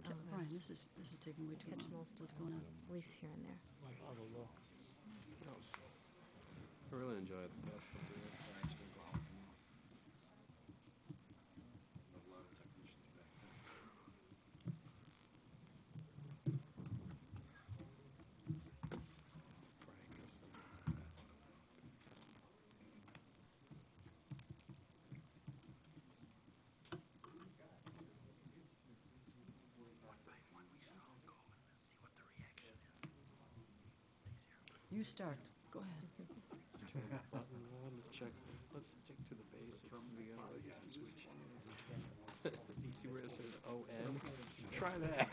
Brian, this is taking way too Catch long. most of What's them, going on? at least here and there. I really enjoyed the past couple of years. You start. Go ahead. Let's check. Let's stick to the basics. We gotta switch. Do you see where it says O-N? Try that.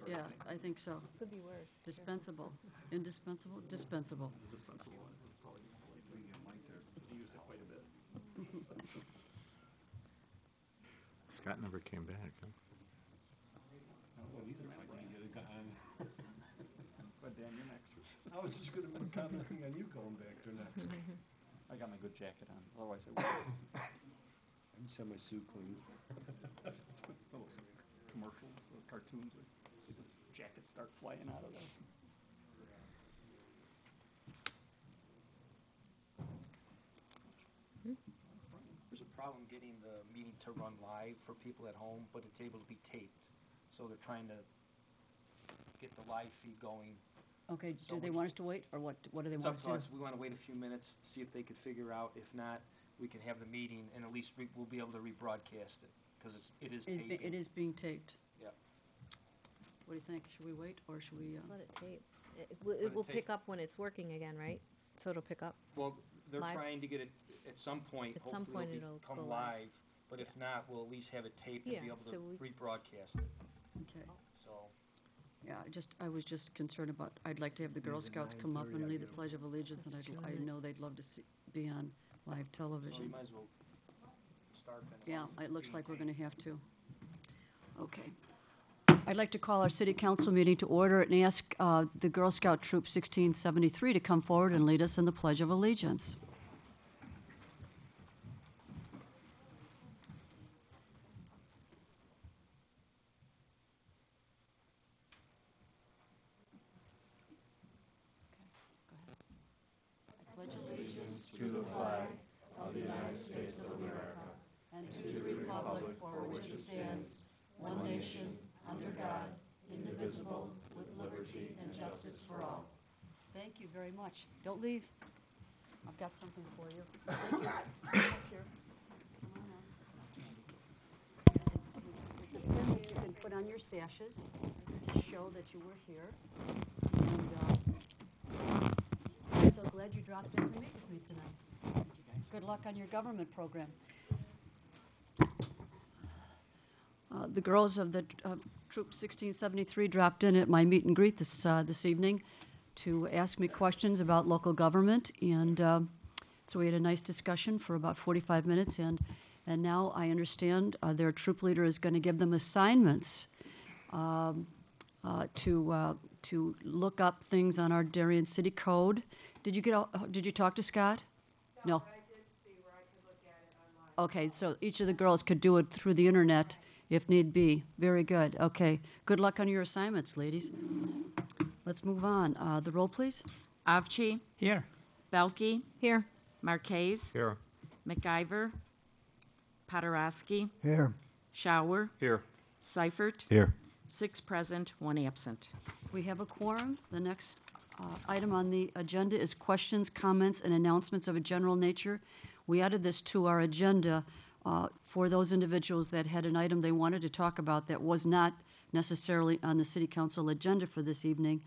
Yeah, I think so. Could be worse. Dispensable. Indispensable? Dispensable. Dispensable. Used it quite a bit. Scott never came back, huh? Dan, you're next. I was just gonna make commenting on you going back there next. I got my good jacket on, otherwise I would. I just have my suit clean. Those commercials, cartoons, see those jackets start flying out of there. There's a problem getting the meeting to run live for people at home, but it's able to be taped. So they're trying to get the live feed going. Okay, So do they we- want us to wait, or what do they It's want up us to to us. do? We want to wait a few minutes, see if they could figure out. If not, we can have the meeting, and at least we'll be able to rebroadcast it, because it is taped. It is being taped. Yeah. What do you think? Should we wait, or should we, Let it tape. It it will tape. pick up when it's working again, right? So it'll pick up. Well, they're Live? trying to get it, at some point, At some hopefully point it'll it'll become go live. live. But if not, we'll at least have it taped and Yeah, be able so to we- rebroadcast it, okay. so. Yeah, I was just concerned about, I'd like to have the Girl Scouts come up and lead the Pledge of Allegiance, and That's I 2 know they'd love to be on live So we television. might as well start then. as Yeah, long as it it's looks being like we're taped. going to have to. Okay. I'd like to call our city council meeting to order and ask the Girl Scout Troop 1673 to come forward and lead us in the Pledge of Allegiance. Pledge allegiance To the flag of the United States of America and to the republic for which it stands, one nation, under God, indivisible, with liberty and justice for all. Thank you very much. Don't leave. I've got something for you. Thank you. Here. Come on up. It's a pin that you can put on your sashes to show that you were here. And I'm so glad you dropped in to meet with me tonight. Good luck on your government program. The girls of the Troop 1673 dropped in at my meet and greet this evening to ask me questions about local government, and so we had a nice discussion for about 45 minutes, and now I understand their troop leader is going to give them assignments to look up things on our Darien City Code. Did you talk to Scott? No. But I did see where I could look at it online. Okay, so each of the girls could do it through the internet if need be. Very good. Okay. Good luck on your assignments, ladies. Let's move on. The roll, please. Avci. Here. Belke. Here. Marquez. Here. McIver. Podorowski. Here. Shower. Here. Ciphered. Here. 6 present, 1 absent. We have a quorum. The next item on the agenda is questions, comments, and announcements of a general nature. We added this to our agenda for those individuals that had an item they wanted to talk about that was not necessarily on the city council agenda for this evening,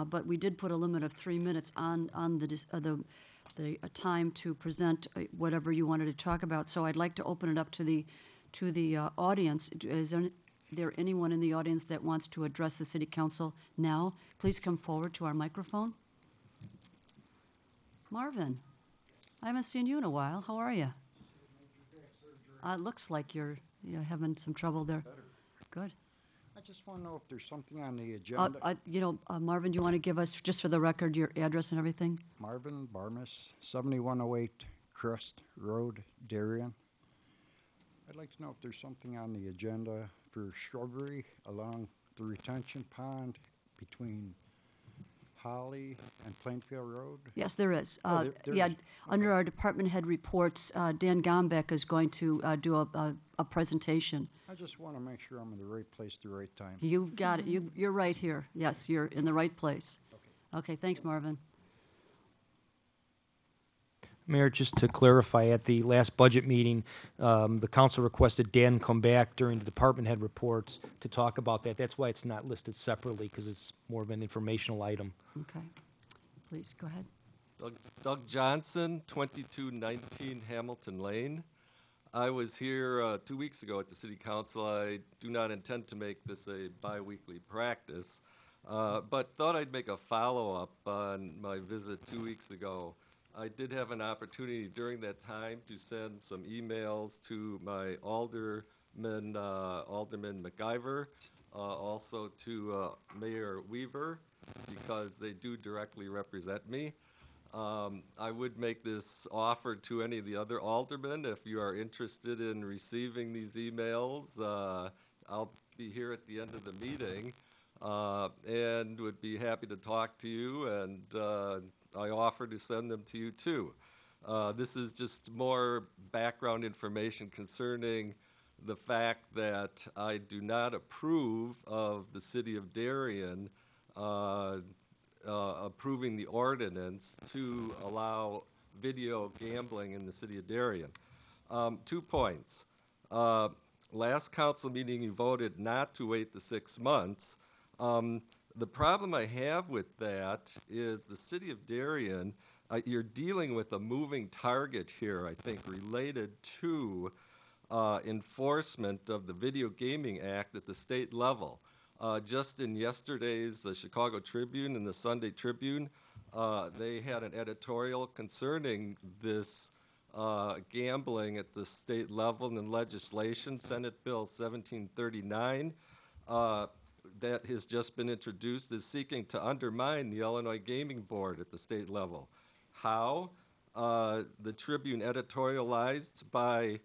but we did put a limit of 3 minutes on the time to present whatever you wanted to talk about. So I'd like to open it up to the audience. Is there anyone in the audience that wants to address the city council now? Please come forward to our microphone. Marvin, I haven't seen you in a while. How are you? It looks like you're having some trouble there. Good. I just want to know if there's something on the agenda. Marvin, do you want to give us, just for the record, your address and everything? Marvin Barmis, 7108 Crest Road, Darien. I'd like to know if there's something on the agenda for for shrubbery along the retention pond between Holly and Plainfield Road? Yes, there is. Oh, there Yeah, is. under our department head reports, Dan Gombeck is going to do a presentation. I just want to make sure I'm in the right place at the right time. You've got it. You're right here. Yes, you're in the right place. Okay, thanks, Marvin. Mayor, just to clarify, at the last budget meeting, the council requested Dan come back during the department head reports to talk about that. That's why it's not listed separately, because it's more of an informational item. Okay. Please, go ahead. Doug Johnson, 2219 Hamilton Lane. I was here 2 weeks ago at the city council. I do not intend to make this a bi-weekly practice, but thought I'd make a follow-up on my visit 2 weeks ago. I did have an opportunity during that time to send some emails to my Alderman McIver, also to Mayor Weaver, because they do directly represent me. I would make this offer to any of the other aldermen. If you are interested in receiving these emails, I'll be here at the end of the meeting and would be happy to talk to you, and I offer to send them to you too. This is just more background information concerning the fact that I do not approve of the city of Darien approving the ordinance to allow video gambling in the city of Darien. 2 points. Last council meeting, you voted not to wait the 6 months. The problem I have with that is the city of Darien, you're dealing with a moving target here, I think, related to enforcement of the Video Gaming Act at the state level. Just in yesterday's Chicago Tribune and the Sunday Tribune, they had an editorial concerning this gambling at the state level and legislation. Senate Bill 1739 that has just been introduced is seeking to undermine the Illinois Gaming Board at the state level. How? The Tribune editorialized by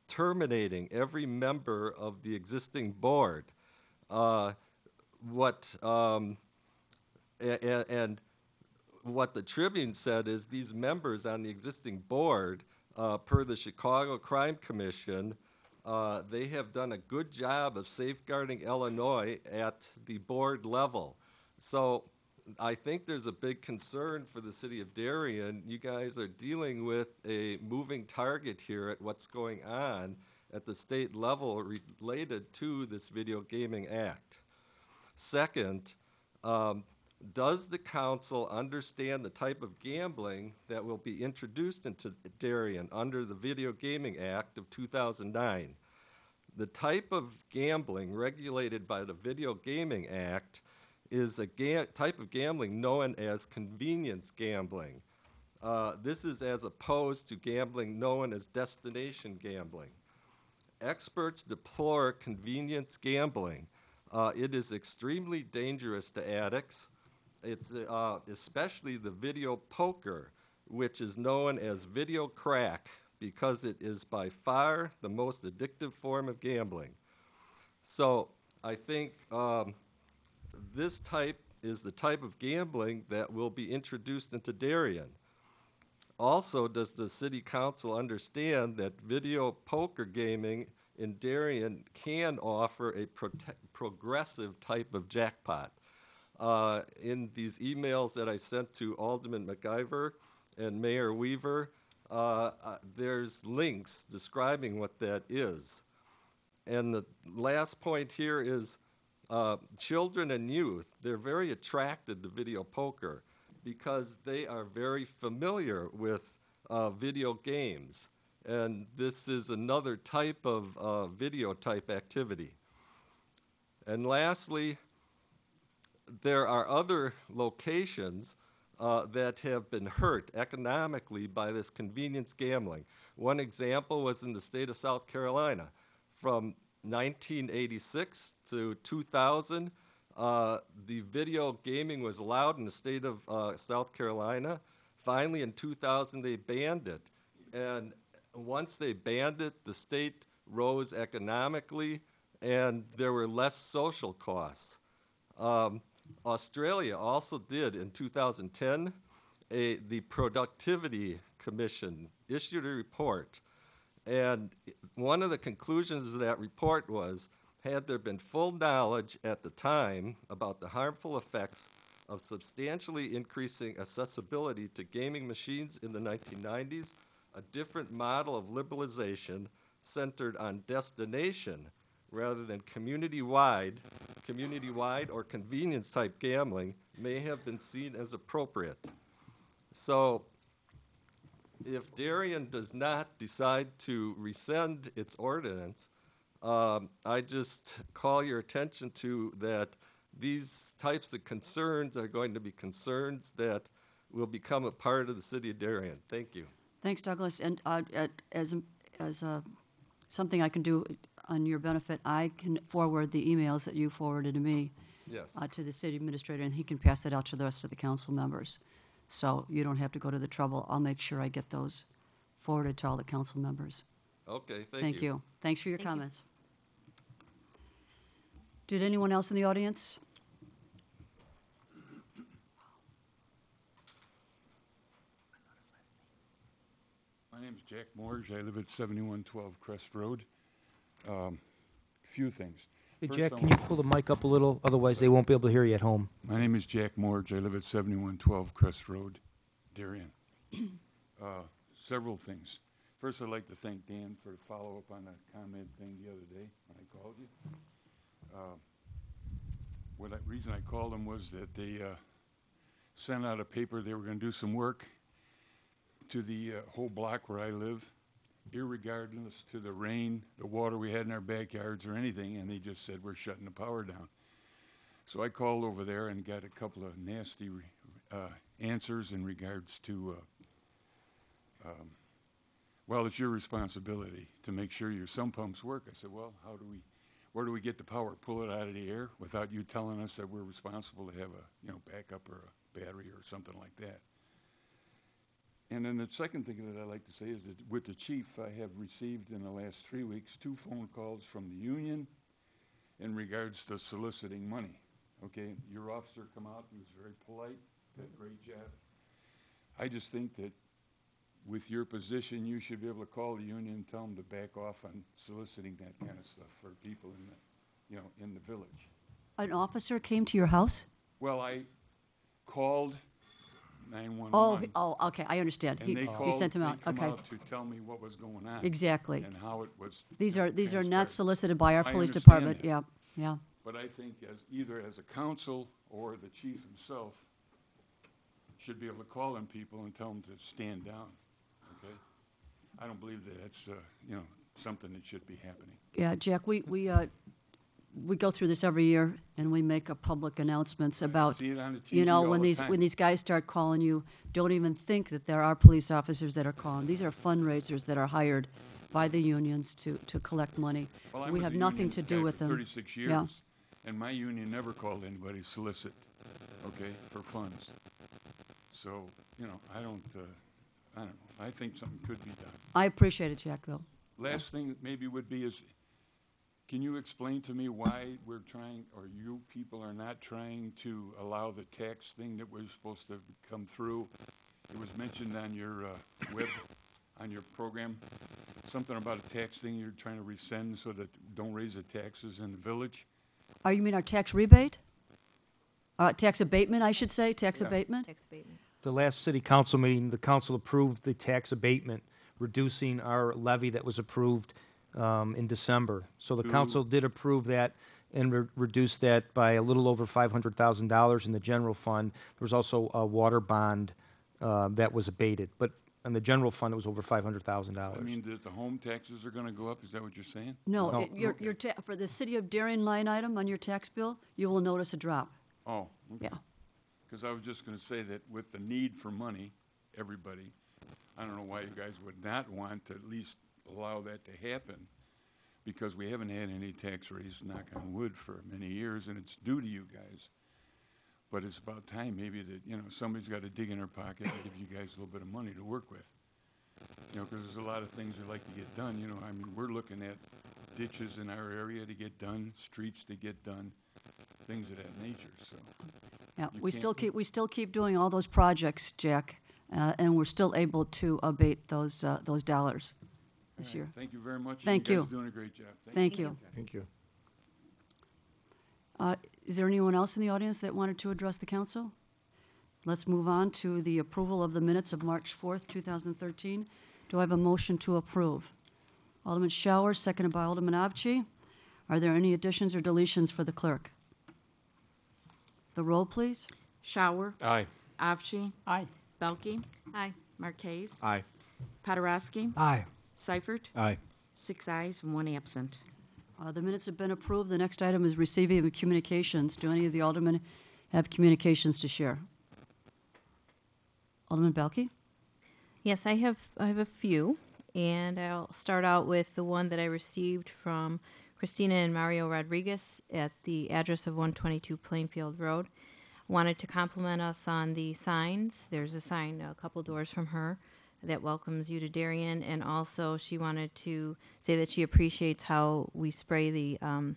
terminating every member of the existing board. And what the Tribune said is these members on the existing board, per the Chicago Crime Commission, they have done a good job of safeguarding Illinois at the board level. So I think there's a big concern for the city of Darien. You guys are dealing with a moving target here at what's going on at the state level related to this Video Gaming Act. Second, does the council understand the type of gambling that will be introduced into Darien under the Video Gaming Act of 2009? The type of gambling regulated by the Video Gaming Act is a type of gambling known as convenience gambling. This is as opposed to gambling known as destination gambling. Experts deplore convenience gambling. It is extremely dangerous to addicts. It's especially the video poker, which is known as video crack, because it is by far the most addictive form of gambling. So I think this type is the type of gambling that will be introduced into Darien. Also, does the city council understand that video poker gaming in Darien can offer a progressive type of jackpot? In these emails that I sent to Alderman McIver and Mayor Weaver, there's links describing what that is. And the last point here is children and youth, they're very attracted to video poker because they are very familiar with video games. And this is another type of video type activity. And lastly, there are other locations that have been hurt economically by this convenience gambling. One example was in the state of South Carolina. From 1986 to 2000, the video gaming was allowed in the state of South Carolina. Finally, in 2000, they banned it. And once they banned it, the state rose economically, and there were less social costs. Australia also did in 2010, the Productivity Commission issued a report, and one of the conclusions of that report was, had there been full knowledge at the time about the harmful effects of substantially increasing accessibility to gaming machines in the 1990s, a different model of liberalization centered on destination rather than community-wide or convenience-type gambling may have been seen as appropriate. So if Darien does not decide to rescind its ordinance, I just call your attention to that these types of concerns are going to be concerns that will become a part of the city of Darien. Thank you. Thanks, Douglas. And as something I can do on your benefit, I can forward the emails that you forwarded to me Yes. to the city administrator, and he can pass it out to the rest of the council members. So you don't have to go to the trouble. I'll make sure I get those forwarded to all the council members. Okay, thank you. Thank you. Thanks for your Thank you. comments. Did anyone else in the audience? My name is Jack Morge. I live at 7112 Crest Road. Few things. Hey, First, Jack, I can you want- pull the mic up a little? Otherwise, they won't be able to hear you at home. My name is Jack Morge. I live at 7112 Crest Road, Darien. Several things. First, I'd like to thank Dan for the follow-up on that comment thing the other day when I called you. Reason I called them was that they sent out a paper. They were going to do some work to the whole block where I live, irregardless to the rain, the water we had in our backyards, or anything, and they just said, we're shutting the power down. So I called over there and got a couple of nasty answers in regards to, well, it's your responsibility to make sure your sump pumps work. I said, well, where do we get the power? Pull it out of the air without you telling us that we're responsible to have a, backup or a battery or something like that. And then the second thing that I'd like to say is that with the chief, I have received in the last 3 weeks 2 phone calls from the union in regards to soliciting money. Okay, your officer come out, he was very polite, did a great job. I just think that with your position, you should be able to call the union and tell them to back off on soliciting that kind of stuff for people in the, in the village. An officer came to your house? Well, I called 911. Oh, okay, I understand. And they You called, sent him they out, come okay. out to tell me what was going on. Exactly. And how it was. These are not transpired. solicited by our I police understand department. that. Yeah, yeah. But I think either as a council or the chief himself should be able to call them people and tell them to stand down, okay? I don't believe that that's, something that should be happening. Yeah, Jack, we go through this every year, and we make a public announcements about, See it on the TV all when the these time. when these guys start calling you, don't even think that there are police officers that are calling. These are fundraisers that are hired by the unions to collect money. Well, I We was have a nothing union to guy do with for them. 36 years, Yeah. and my union never called anybody solicit, okay, for funds. So, I don't know. I think something could be done. I appreciate it, Jack, though. Last thing that maybe would be is, can you explain to me why we're trying, or you people are not trying to allow the tax thing that was supposed to come through? It was mentioned on your on your program, something about a tax thing you're trying to rescind so that don't raise the taxes in the village. Oh, you mean our tax rebate? Tax abatement, I should say, tax Yeah. abatement? Tax abatement. The last city council meeting, the council approved the tax abatement, reducing our levy that was approved in December. So the To- council did approve that and reduced that by a little over $500,000 in the general fund. There was also a water bond that was abated, but in the general fund, it was over $500,000. I mean, that the home taxes are gonna go up, is that what you're saying? No, No. for the city of Darien line item on your tax bill, you will notice a drop. Oh, okay. Yeah. Because I was just gonna say that with the need for money, everybody, I don't know why you guys would not want to at least allow that to happen, because we haven't had any tax raise, knock on wood, for many years, and it's due to you guys. But it's about time maybe that, somebody's got to dig in their pocket and give you guys a little bit of money to work with. You know, because there's a lot of things we like to get done, you know, I mean, we're looking at ditches in our area to get done, streets to get done, things of that nature, so. Yeah, You we can't- we still keep doing all those projects, Jack, and we're still able to abate those dollars this All right, year. Thank you very much. Thank You you. guys are doing a great job. Thank you. Thank you. Is there anyone else in the audience that wanted to address the council? Let's move on to the approval of the minutes of March 4th, 2013. Do I have a motion to approve? Alderman Shower, seconded by Alderman Avci. Are there any additions or deletions for the clerk? The roll, please. Shower, Aye. Avci, Aye. Belkey, Aye. Marquez, Aye. Paderewski, Aye. Ciphered, Aye. 6 ayes, 1 absent. The minutes have been approved. The next item is receiving of communications. Do any of the aldermen have communications to share? Alderman Belkey? Yes, I have a few, and I'll start out with the one that I received from Christina and Mario Rodriguez at the address of 122 Plainfield Road. Wanted to compliment us on the signs. There's a sign a couple doors from her that welcomes you to Darien, and also she wanted to say that she appreciates how we spray the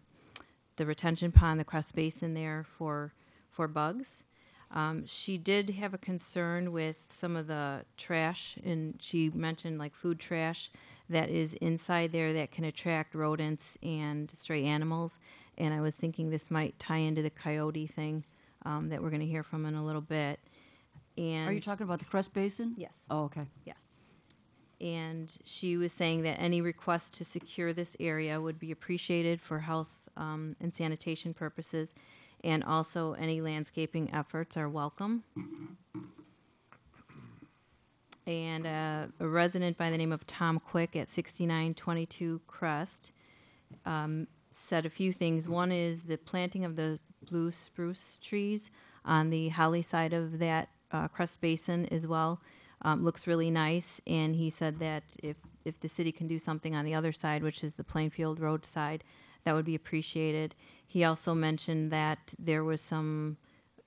retention pond, the Crest Basin there for bugs. She did have a concern with some of the trash, and she mentioned like food trash that is inside there that can attract rodents and stray animals. And I was thinking this might tie into the coyote thing that we're going to hear from in a little bit. And Are you talking about the Crest Basin? Yes. Oh, okay. Yes. And she was saying that any request to secure this area would be appreciated for health and sanitation purposes, and also any landscaping efforts are welcome. And a resident by the name of Tom Quick at 6922 Crest said a few things. One is the planting of the blue spruce trees on the Holly side of that Crest Basin as well. Looks really nice, and he said that if the city can do something on the other side, which is the Plainfield Road side, that would be appreciated. He also mentioned that there was some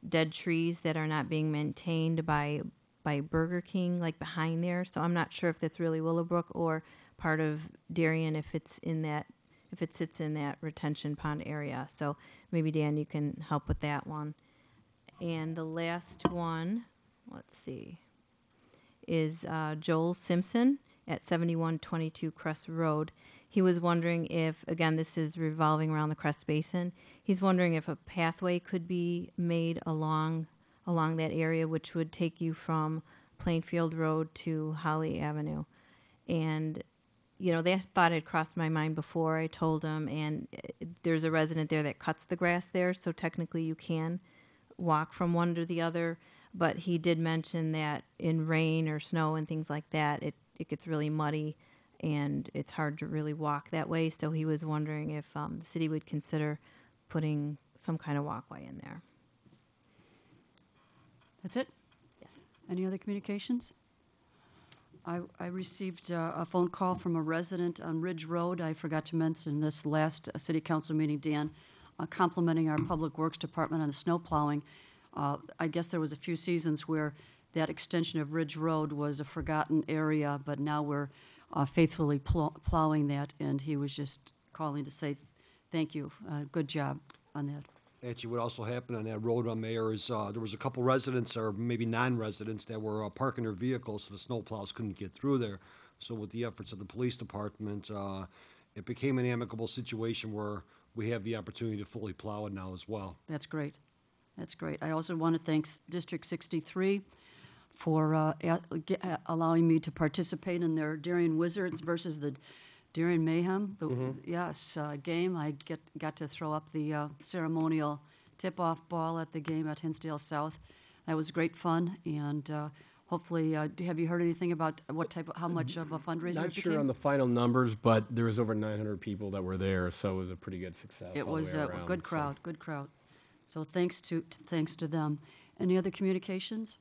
dead trees that are not being maintained by Burger King, like behind there. So I'm not sure if that's really Willowbrook or part of Darien, if it sits in that retention pond area. So maybe Dan, you can help with that one. And the last one, let's see, is Joel Simpson at 7122 Crest Road. He was wondering if, again, this is revolving around the Crest Basin, he's wondering if a pathway could be made along that area, which would take you from Plainfield Road to Holly Avenue. And, you know, that thought had crossed my mind before I told him, and there's a resident there that cuts the grass there, so technically you can walk from one to the other. But he did mention that in rain or snow and things like that, it gets really muddy and it's hard to really walk that way. So he was wondering if the city would consider putting some kind of walkway in there. That's it? Yes. Any other communications? I received a phone call from a resident on Ridge Road. I forgot to mention this last city council meeting, Dan, complimenting our Public Works Department on the snow plowing. I guess there was a few seasons where that extension of Ridge Road was a forgotten area, but now we're faithfully plowing that, and he was just calling to say thank you. Good job on that. Actually, what also happened on that road, Mayor, is there was a couple residents, or maybe non-residents, that were parking their vehicles, so the snowplows couldn't get through there. So with the efforts of the police department, it became an amicable situation where we have the opportunity to fully plow it now as well. That's great. That's great. I also want to thank District 63 for allowing me to participate in their Darien Wizards versus the Darien Mayhem. Game. I got to throw up the ceremonial tip-off ball at the game at Hinsdale South. That was great fun, and hopefully, have you heard anything about how much of a fundraiser Not it sure became? on the final numbers, but there was over 900 people that were there, so it was a pretty good success. It all the was way a around, good so. crowd, good crowd. So thanks to them. Any other communications?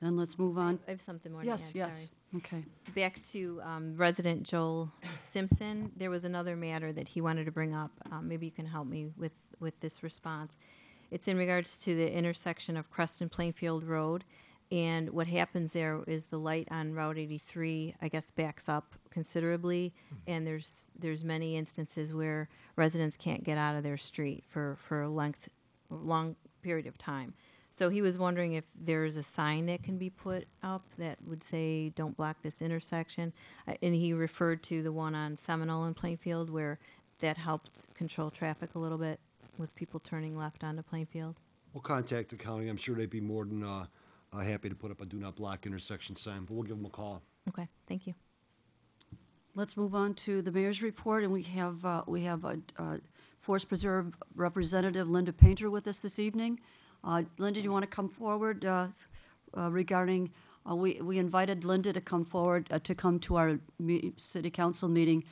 Then let's move on. I have something more Yes, to add, yes. sorry. Okay. Back to resident Joel Simpson, there was another matter that he wanted to bring up. Maybe you can help me with this response. It's in regards to the intersection of Crest and Plainfield Road. And what happens there is the light on Route 83, I guess, backs up considerably, and there's many instances where residents can't get out of their street for a long period of time. So he was wondering if there's a sign that can be put up that would say, "Don't block this intersection." And he referred to the one on Seminole and Plainfield where that helped control traffic a little bit with people turning left onto Plainfield. We'll contact the county. I'm sure they'd be more than happy to put up a do not block intersection sign, but we'll give them a call. Okay, thank you. Let's move on to the mayor's report, and we have a Forest Preserve Representative Linda Painter with us this evening. Linda, do you want to come forward regarding, we invited Linda to come forward, to come to our city council meeting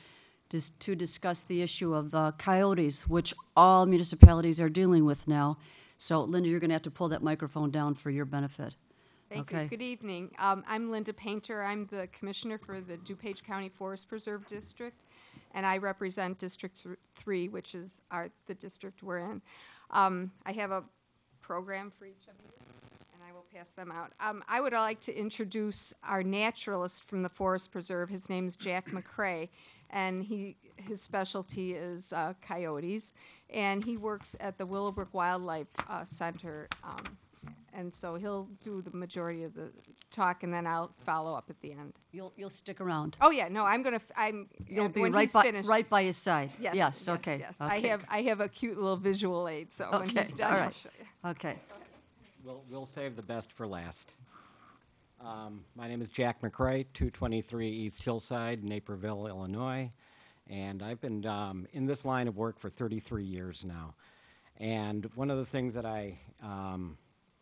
to discuss the issue of coyotes, which all municipalities are dealing with now. So Linda, you're going to have to pull that microphone down for your benefit. Thank Okay. you. Good evening. I'm Linda Painter. I'm the commissioner for the DuPage County Forest Preserve District, and I represent District 3, which is the district we're in. I have a program for each of you, and I will pass them out. I would like to introduce our naturalist from the Forest Preserve. His name's Jack McCrae, and his specialty is coyotes, and he works at the Willowbrook Wildlife Center. And so he'll do the majority of the talk, and then I'll follow up at the end. You'll stick around. Oh yeah, no, You'll be when right he's by finished. right by his side. Yes, Yes. Okay. Yes. Okay. I have a cute little visual aid, so when Okay, he's done, all I'll right. show you. Okay. We'll save the best for last. My name is Jack McCrae, 223 East Hillside, Naperville, Illinois. And I've been in this line of work for 33 years now. And one of the things that I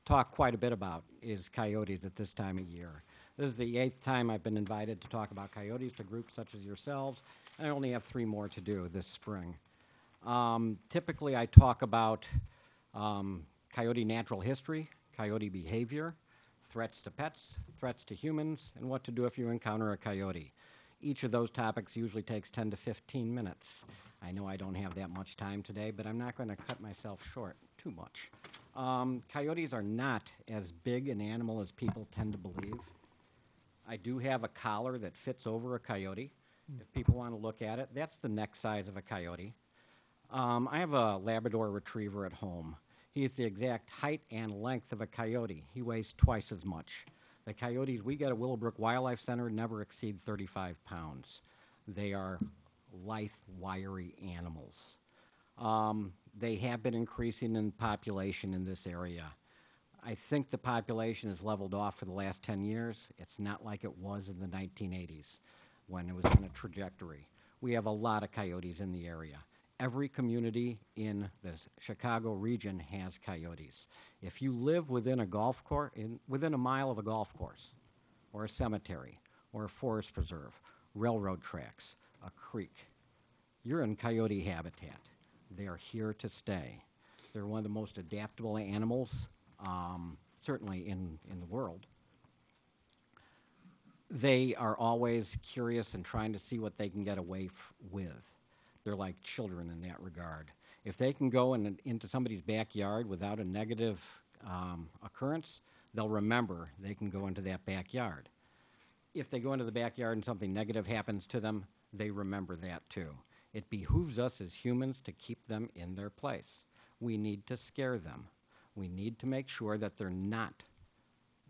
talk quite a bit about is coyotes at this time of year. This is the 8th time I've been invited to talk about coyotes to groups such as yourselves. I only have 3 more to do this spring. Typically, I talk about coyote natural history, coyote behavior, threats to pets, threats to humans, and what to do if you encounter a coyote. Each of those topics usually takes 10 to 15 minutes. I know I don't have that much time today, but I'm not going to cut myself short too much. Coyotes are not as big an animal as people tend to believe. I do have a collar that fits over a coyote. If people want to look at it, that's the neck size of a coyote. I have a Labrador Retriever at home. He is the exact height and length of a coyote. He weighs twice as much. The coyotes we get at Willowbrook Wildlife Center never exceed 35 pounds. They are lithe, wiry animals. They have been increasing in population in this area. I think the population has leveled off for the last 10 years. It's not like it was in the 1980s when it was on a trajectory. We have a lot of coyotes in the area. Every community in the Chicago region has coyotes. If you live within a golf course, within a mile of a golf course, or a cemetery, or a forest preserve, railroad tracks, a creek, you're in coyote habitat. They are here to stay. They're one of the most adaptable animals, certainly in the world. They are always curious and trying to see what they can get away with. They're like children in that regard. If they can go into somebody's backyard without a negative occurrence, they'll remember they can go into that backyard. If they go into the backyard and something negative happens to them, they remember that too. It behooves us as humans to keep them in their place. We need to scare them. We need to make sure that they're not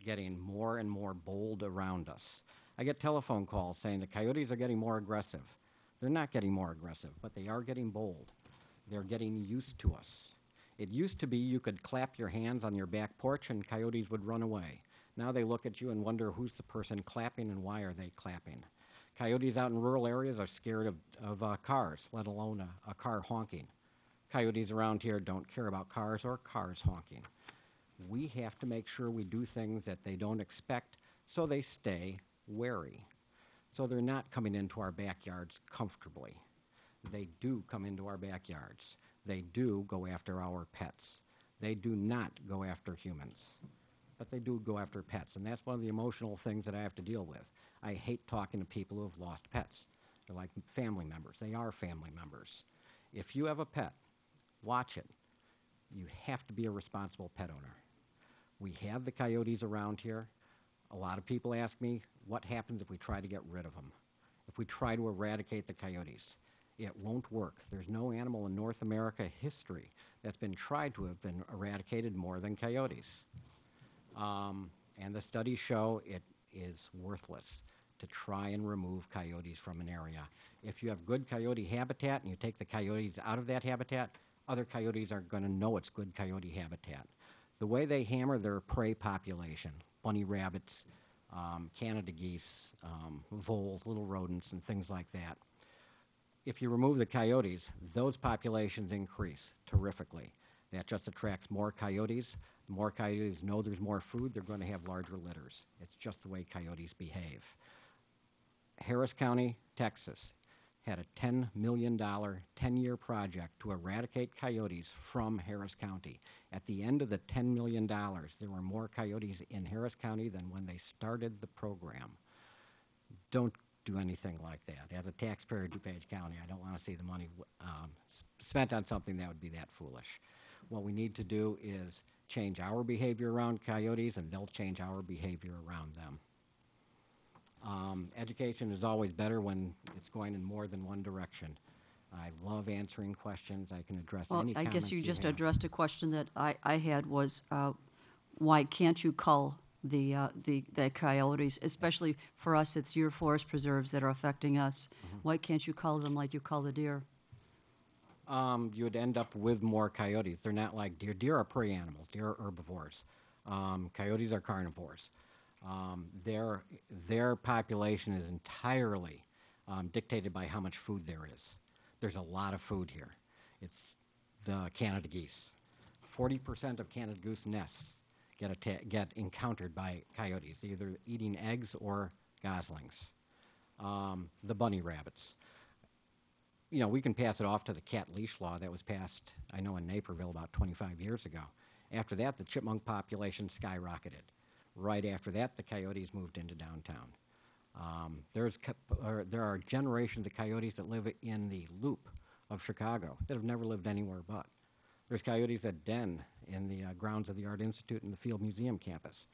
getting more and more bold around us. I get telephone calls saying the coyotes are getting more aggressive. They're not getting more aggressive, but they are getting bold. They're getting used to us. It used to be you could clap your hands on your back porch and coyotes would run away. Now they look at you and wonder who's the person clapping and why are they clapping. Coyotes out in rural areas are scared of cars, let alone a car honking. Coyotes around here don't care about cars or cars honking. We have to make sure we do things that they don't expect so they stay wary. So they're not coming into our backyards comfortably. They do come into our backyards. They do go after our pets. They do not go after humans, but they do go after pets, and that's one of the emotional things that I have to deal with. I hate talking to people who have lost pets. They're like family members. They are family members. If you have a pet, watch it. You have to be a responsible pet owner. We have the coyotes around here. A lot of people ask me, what happens if we try to get rid of them? If we try to eradicate the coyotes? It won't work. There's no animal in North America history that's been tried to have been eradicated more than coyotes. And the studies show it is worthless to try and remove coyotes from an area. If you have good coyote habitat and you take the coyotes out of that habitat, other coyotes are going to know it's good coyote habitat. The way they hammer their prey population, bunny rabbits, Canada geese, voles, little rodents, and things like that. If you remove the coyotes, those populations increase terrifically. That just attracts more coyotes. The more coyotes know there's more food, they're going to have larger litters. It's just the way coyotes behave. Harris County, Texas, had a $10 million 10-year project to eradicate coyotes from Harris County. At the end of the $10 million, there were more coyotes in Harris County than when they started the program. Don't do anything like that. As a taxpayer in DuPage County, I don't want to see the money spent on something that would be that foolish. What we need to do is change our behavior around coyotes, and they'll change our behavior around them. Education is always better when it's going in more than one direction. I love answering questions. I can address Well, any I comments guess you just have. addressed a question that I had was, why can't you cull the coyotes? Especially for us, it's your forest preserves that are affecting us. Why can't you cull them like you cull the deer? You would end up with more coyotes. They're not like deer. Deer are prey animals. Deer are herbivores. Coyotes are carnivores. Their population is entirely dictated by how much food there is. There's a lot of food here. It's the Canada geese. 40% of Canada goose nests get encountered by coyotes, either eating eggs or goslings. The bunny rabbits. You know, we can pass it off to the cat leash law that was passed, I know, in Naperville about 25 years ago. After that, the chipmunk population skyrocketed. Right after that, the coyotes moved into downtown. There are generations of coyotes that live in the loop of Chicago that have never lived anywhere but. There's coyotes that den in the grounds of the Art Institute and the Field Museum campus.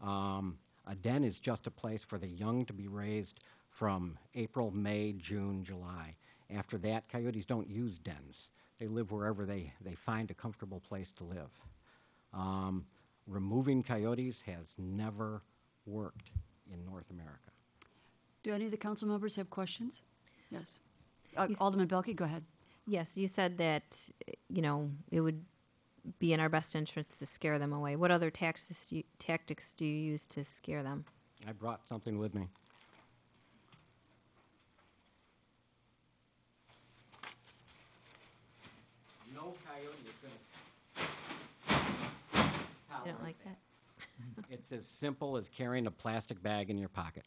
A den is just a place for the young to be raised from April, May, June, July. After that, coyotes don't use dens. They live wherever they find a comfortable place to live. Removing coyotes has never worked in North America. Do any of the council members have questions? Yes. You s- Alderman Belke, go ahead. Yes, you said that, it would be in our best interest to scare them away. What other tactics do you use to scare them? I brought something with me. No coyote is going I don't like that. It's as simple as carrying a plastic bag in your pocket.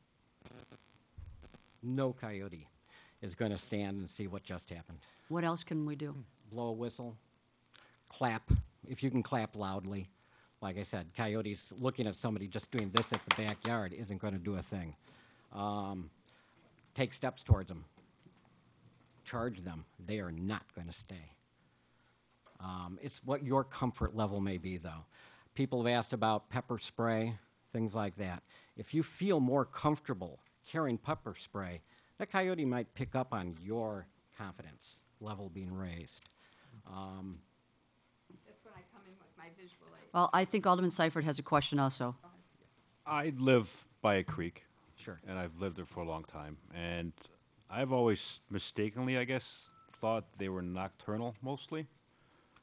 No coyote is going to stand and see what just happened. What else can we do? Blow a whistle, clap, if you can clap loudly. Like I said, coyotes looking at somebody just doing this at the backyard isn't going to do a thing. Take steps towards them. Charge them. They are not going to stay. It's what your comfort level may be, though. People have asked about pepper spray, things like that. If you feel more comfortable carrying pepper spray, that coyote might pick up on your confidence level being raised. That's when I come in with my visual aid. Well, I think Alderman Ciphered has a question also. I live by a creek. Sure. And I've lived there for a long time. And I've always mistakenly, I guess, thought they were nocturnal mostly.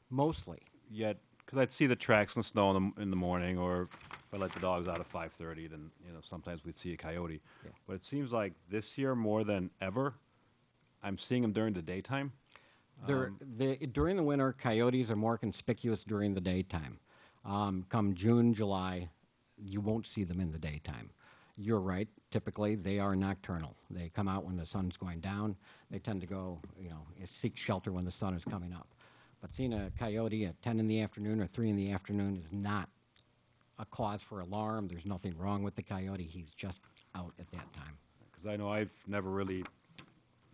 Mostly. Yet, because I'd see the tracks in the snow in the morning, or if I let the dogs out at 5:30, then sometimes we'd see a coyote. Yeah. But it seems like this year more than ever, I'm seeing them during the daytime. During the winter, coyotes are more conspicuous during the daytime. Come June, July, you won't see them in the daytime. You're right. Typically, they are nocturnal. They come out when the sun's going down. They tend to go, seek shelter when the sun is coming up. But seeing a coyote at 10 in the afternoon or 3 in the afternoon is not a cause for alarm. There's nothing wrong with the coyote. He's just out at that time. Because I know I've never really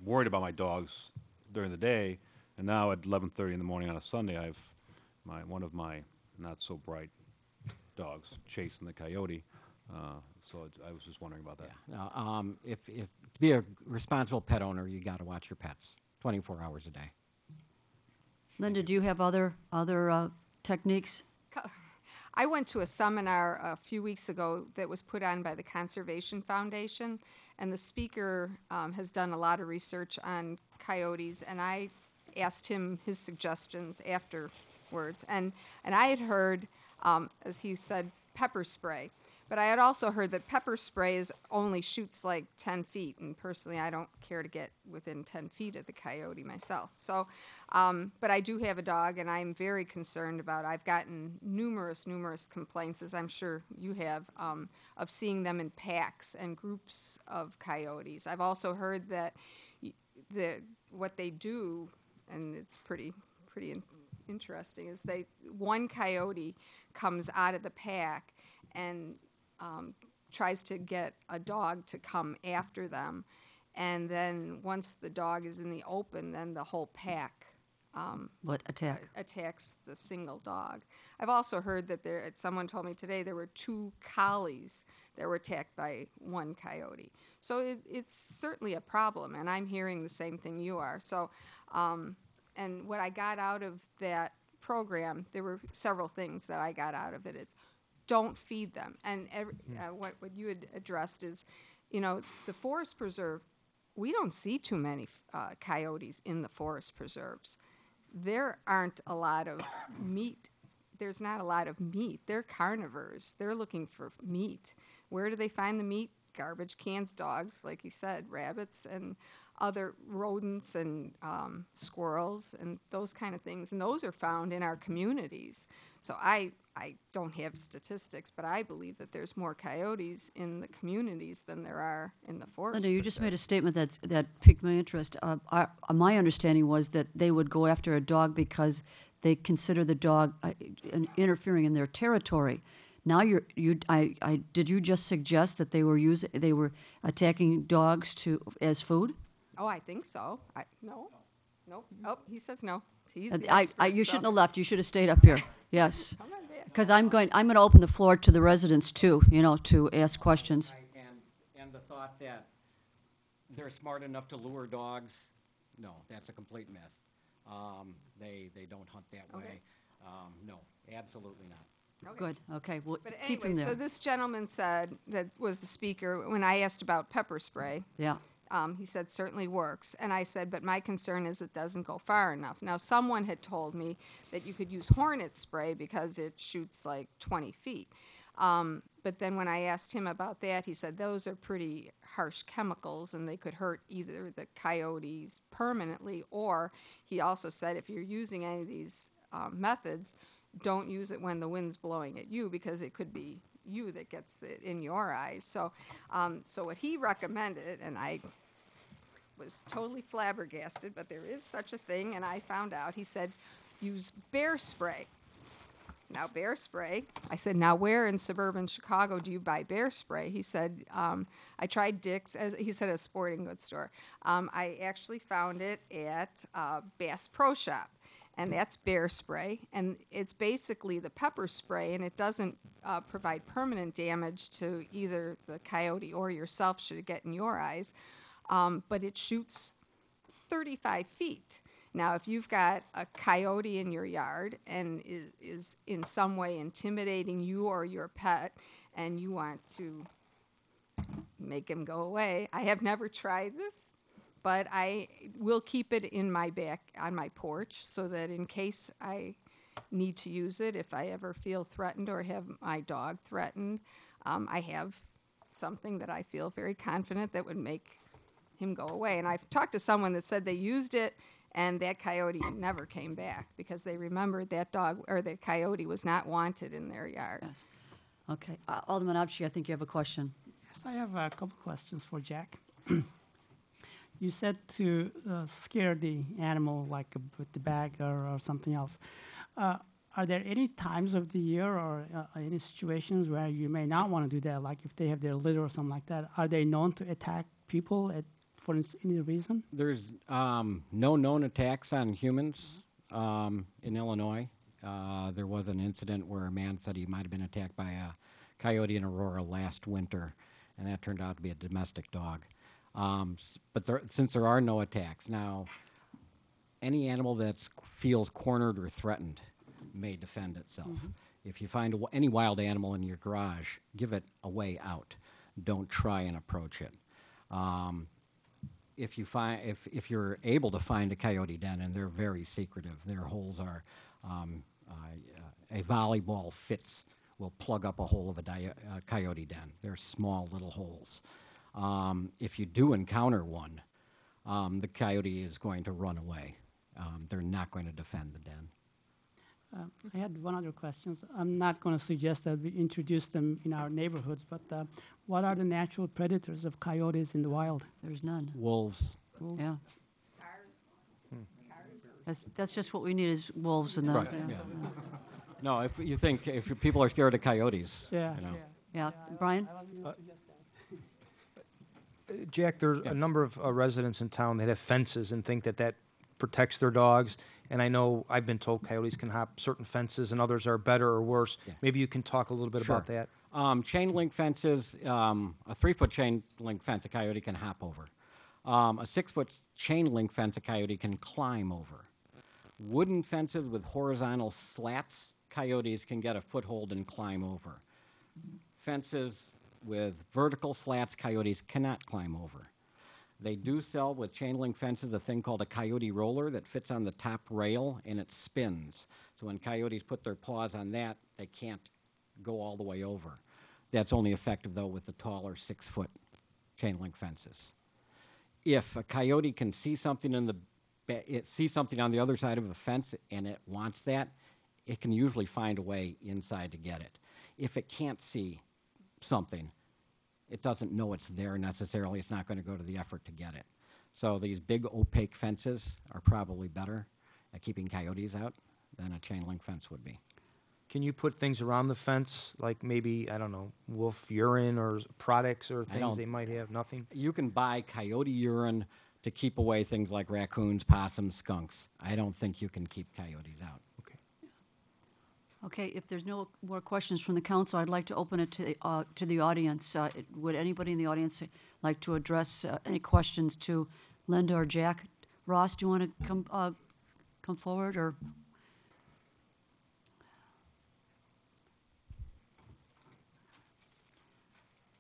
worried about my dogs during the day, and now at 11:30 in the morning on a Sunday, I've one of my not so bright dogs chasing the coyote. so I was just wondering about that. Yeah. If to be a responsible pet owner, you got to watch your pets 24 hours a day. Linda, do you have other techniques? I went to a seminar a few weeks ago that was put on by the Conservation Foundation, and the speaker has done a lot of research on coyotes, and I asked him his suggestions afterwards. And I had heard, as he said, pepper spray. But I had also heard that pepper spray only shoots like 10 feet, and personally I don't care to get within 10 feet of the coyote myself. So, but I do have a dog, and I'm very concerned about, I've gotten numerous complaints, as I'm sure you have, of seeing them in packs and groups of coyotes. I've also heard that what they do, and it's pretty interesting, is one coyote comes out of the pack and tries to get a dog to come after them, and then once the dog is in the open, then the whole pack attacks the single dog. I've also heard that someone told me today there were 2 collies that were attacked by one coyote. So it's certainly a problem, and I'm hearing the same thing you are. So, and what I got out of that program, there were several things that I got out of it. Is don't feed them. And what you had addressed is, the forest preserve, we don't see too many coyotes in the forest preserves. There aren't a lot of meat. There's not a lot of meat. They're carnivores. They're looking for meat. Where do they find the meat? Garbage cans, dogs, like you said, rabbits, and other rodents and squirrels and those kind of things. And those are found in our communities. So I don't have statistics, but I believe that there's more coyotes in the communities than there are in the forest. Linda, you just made a statement that piqued my interest. My understanding was that they would go after a dog because they consider the dog interfering in their territory. Now did you just suggest that they were attacking dogs as food? Oh, I think so. No. Oh, he says no. He's the expert, you so. shouldn't have left. You should have stayed up here. Yes. Come on back. Because I'm going to open the floor to the residents too, to ask questions. And the thought that they're smart enough to lure dogs, no, that's a complete myth. They don't hunt that way. No, absolutely not. Okay. Good. Okay. Well, But keep anyway, him there. so this gentleman said, that was the speaker, when I asked about pepper spray, Yeah. he said certainly works. And I said, but my concern is it doesn't go far enough. Now, someone had told me that you could use hornet spray because it shoots like 20 feet. But then when I asked him about that, he said those are pretty harsh chemicals and they could hurt either the coyotes permanently, or he also said if you're using any of these methods, don't use it when the wind's blowing at you because it could be you that gets it in your eyes. So, so what he recommended, and I was totally flabbergasted, but there is such a thing, and I found out, he said, use bear spray. Now, bear spray, I said, now where in suburban Chicago do you buy bear spray? He said, I tried Dick's, he said a sporting goods store. I actually found it at Bass Pro Shop, and that's bear spray, and it's basically the pepper spray, and it doesn't provide permanent damage to either the coyote or yourself should it get in your eyes, but it shoots 35 feet. Now, if you've got a coyote in your yard and is in some way intimidating you or your pet, and you want to make him go away, I have never tried this, but I will keep it in my back on my porch so that in case I need to use it, if I ever feel threatened or have my dog threatened, I have something that I feel very confident that would make him go away. And I've talked to someone that said they used it and that coyote never came back because they remembered that dog or the coyote was not wanted in their yard. Yes. Okay. Alderman Abshi, I think you have a question. Yes, I have a couple questions for Jack. You said to scare the animal like with the bag or something else. Are there any times of the year or any situations where you may not want to do that, like if they have their litter or something like that? Are they known to attack people for any reason? There's no known attacks on humans in Illinois. There was an incident where a man said he might have been attacked by a coyote in Aurora last winter. and that turned out to be a domestic dog. But since there are no attacks, now any animal that feels cornered or threatened may defend itself. If you find any wild animal in your garage, give it a way out. Don't try and approach it. If you're able to find a coyote den, and they're very secretive, their holes are a volleyball will plug up a hole of a coyote den. They're small little holes. If you do encounter one, the coyote is going to run away. They're not going to defend the den. I had one other question. I'm not going to suggest that we introduce them in our neighborhoods, but what are the natural predators of coyotes in the wild? There's none. Wolves. Yeah. That's just what we need is wolves and Right, yeah. yeah. No, if people are scared of coyotes, Yeah. you know. Yeah, Brian? Jack, there are a number of residents in town that have fences and think that that protects their dogs. And I know I've been told coyotes can hop certain fences and others are better or worse. Yeah. Maybe you can talk a little bit about that. Chain link fences, a 3-foot chain link fence a coyote can hop over. A 6-foot chain link fence a coyote can climb over. Wooden fences with horizontal slats, coyotes can get a foothold and climb over. Fences with vertical slats, coyotes cannot climb over. They do sell with chain link fences a thing called a coyote roller that fits on the top rail and it spins. So when coyotes put their paws on that, they can't go all the way over. That's only effective, though, with the taller 6-foot chain link fences. If a coyote can see something on the other side of a fence and it wants that, it can usually find a way inside to get it. If it can't see something, it doesn't know it's there necessarily. It's not going to go to the effort to get it. So these big opaque fences are probably better at keeping coyotes out than a chain link fence would be. Can you put things around the fence, like maybe, I don't know, wolf urine or products or things they might have? Nothing? You can buy coyote urine to keep away things like raccoons, possums, skunks. I don't think you can keep coyotes out. Okay. Okay, if there's no more questions from the council, I'd like to open it to the audience. Would anybody in the audience like to address any questions to Linda or Jack? Ross, do you want to come forward, or?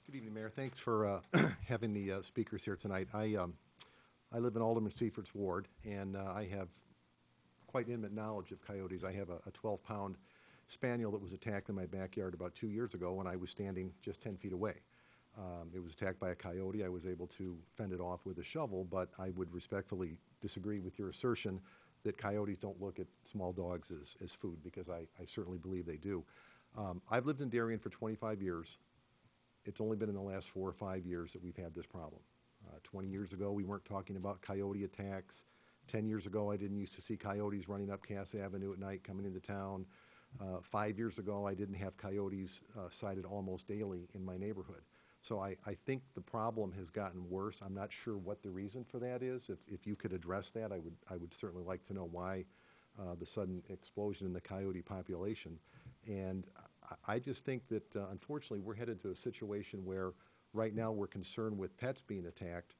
Good evening, Mayor. Thanks for having the speakers here tonight. I live in Alderman Ciphered's ward, and I have quite intimate knowledge of coyotes. I have a 12-pound spaniel that was attacked in my backyard about 2 years ago when I was standing just 10 feet away. It was attacked by a coyote. I was able to fend it off with a shovel, but I would respectfully disagree with your assertion that coyotes don't look at small dogs as food, because I certainly believe they do. I've lived in Darien for 25 years. It's only been in the last 4 or 5 years that we've had this problem. 20 years ago, we weren't talking about coyote attacks. 10 years ago, I didn't used to see coyotes running up Cass Avenue at night coming into town. 5 years ago, I didn't have coyotes sighted almost daily in my neighborhood. So I think the problem has gotten worse. I'm not sure what the reason for that is. If you could address that, I would certainly like to know why the sudden explosion in the coyote population. And I just think that, unfortunately, we're headed to a situation where right now we're concerned with pets being attacked.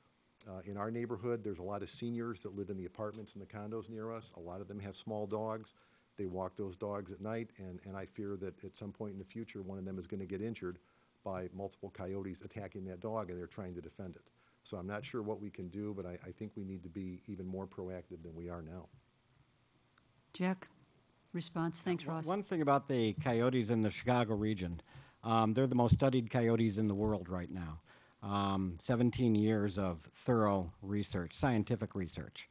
In our neighborhood, there's a lot of seniors that live in the apartments and the condos near us. A lot of them have small dogs. They walk those dogs at night, and I fear that at some point in the future, one of them is going to get injured by multiple coyotes attacking that dog, and they're trying to defend it. So I'm not sure what we can do, but I think we need to be even more proactive than we are now. Jack, response. Thanks, Ross. One thing about the coyotes in the Chicago region, they're the most studied coyotes in the world right now. 17 years of thorough research, scientific research.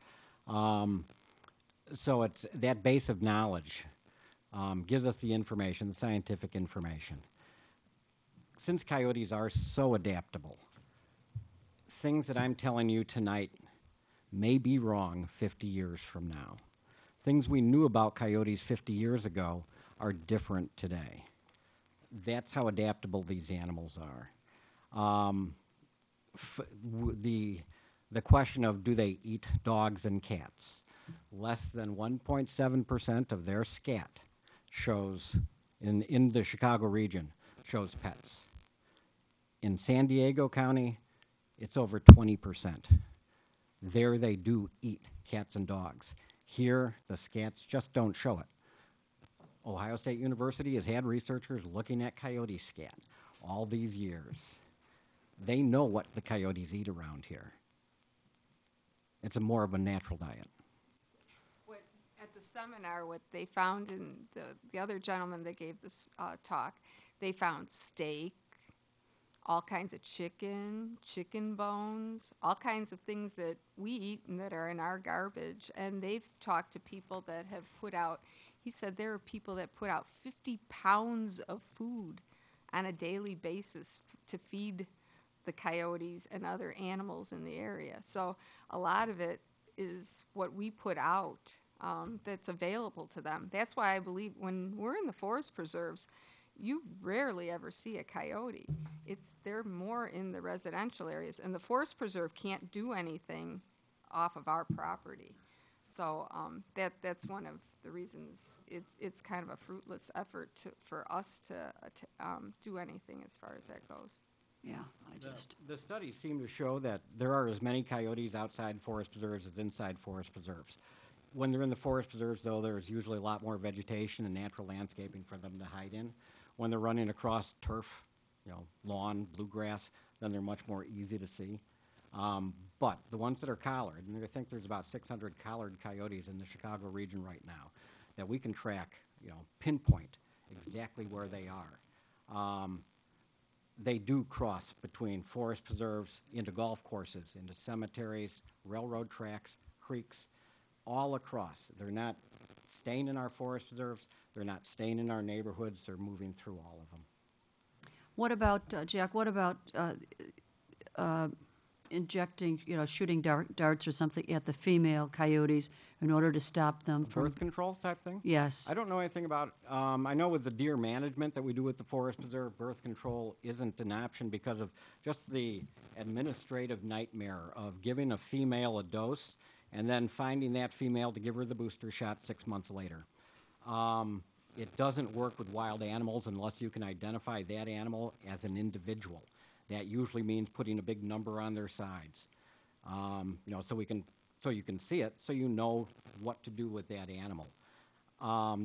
So it's that base of knowledge gives us the information, the scientific information. Since coyotes are so adaptable, things that I'm telling you tonight may be wrong 50 years from now. Things we knew about coyotes 50 years ago are different today. That's how adaptable these animals are. The question of do they eat dogs and cats? Less than 1.7% of their scat shows, in the Chicago region, shows pets. In San Diego County, it's over 20%. There they do eat cats and dogs. Here, the scats just don't show it. Ohio State University has had researchers looking at coyote scat all these years. They know what the coyotes eat around here. It's more of a natural diet. At the seminar, what they found in the other gentleman that gave this talk, they found steak, all kinds of chicken bones, all kinds of things that we eat and that are in our garbage. And they've talked to people that have put out, he said there are people that put out 50 pounds of food on a daily basis to feed the coyotes and other animals in the area. So a lot of it is what we put out that's available to them. That's why I believe when we're in the forest preserves, you rarely ever see a coyote. They're more in the residential areas, and the forest preserve can't do anything off of our property. So that's one of the reasons it's kind of a fruitless effort for us to do anything as far as that goes. Yeah, The studies seem to show that there are as many coyotes outside forest preserves as inside forest preserves. When they're in the forest preserves, though, there's usually a lot more vegetation and natural landscaping for them to hide in. When they're running across turf, lawn, bluegrass, then they're much more easy to see. But the ones that are collared, and I think there's about 600 collared coyotes in the Chicago region right now that we can track, pinpoint exactly where they are. They do cross between forest preserves into golf courses, into cemeteries, railroad tracks, creeks, all across. They're not staying in our forest preserves. They're not staying in our neighborhoods. They're moving through all of them. What about, Jack, what about injecting, shooting darts or something at the female coyotes in order to stop them from... Birth control type thing? Yes. I don't know anything about it. I know with the deer management that we do with the forest preserve, birth control isn't an option because of just the administrative nightmare of giving a female a dose and then finding that female to give her the booster shot 6 months later. It doesn't work with wild animals unless you can identify that animal as an individual. That usually means putting a big number on their sides, so you can see it, so you know what to do with that animal.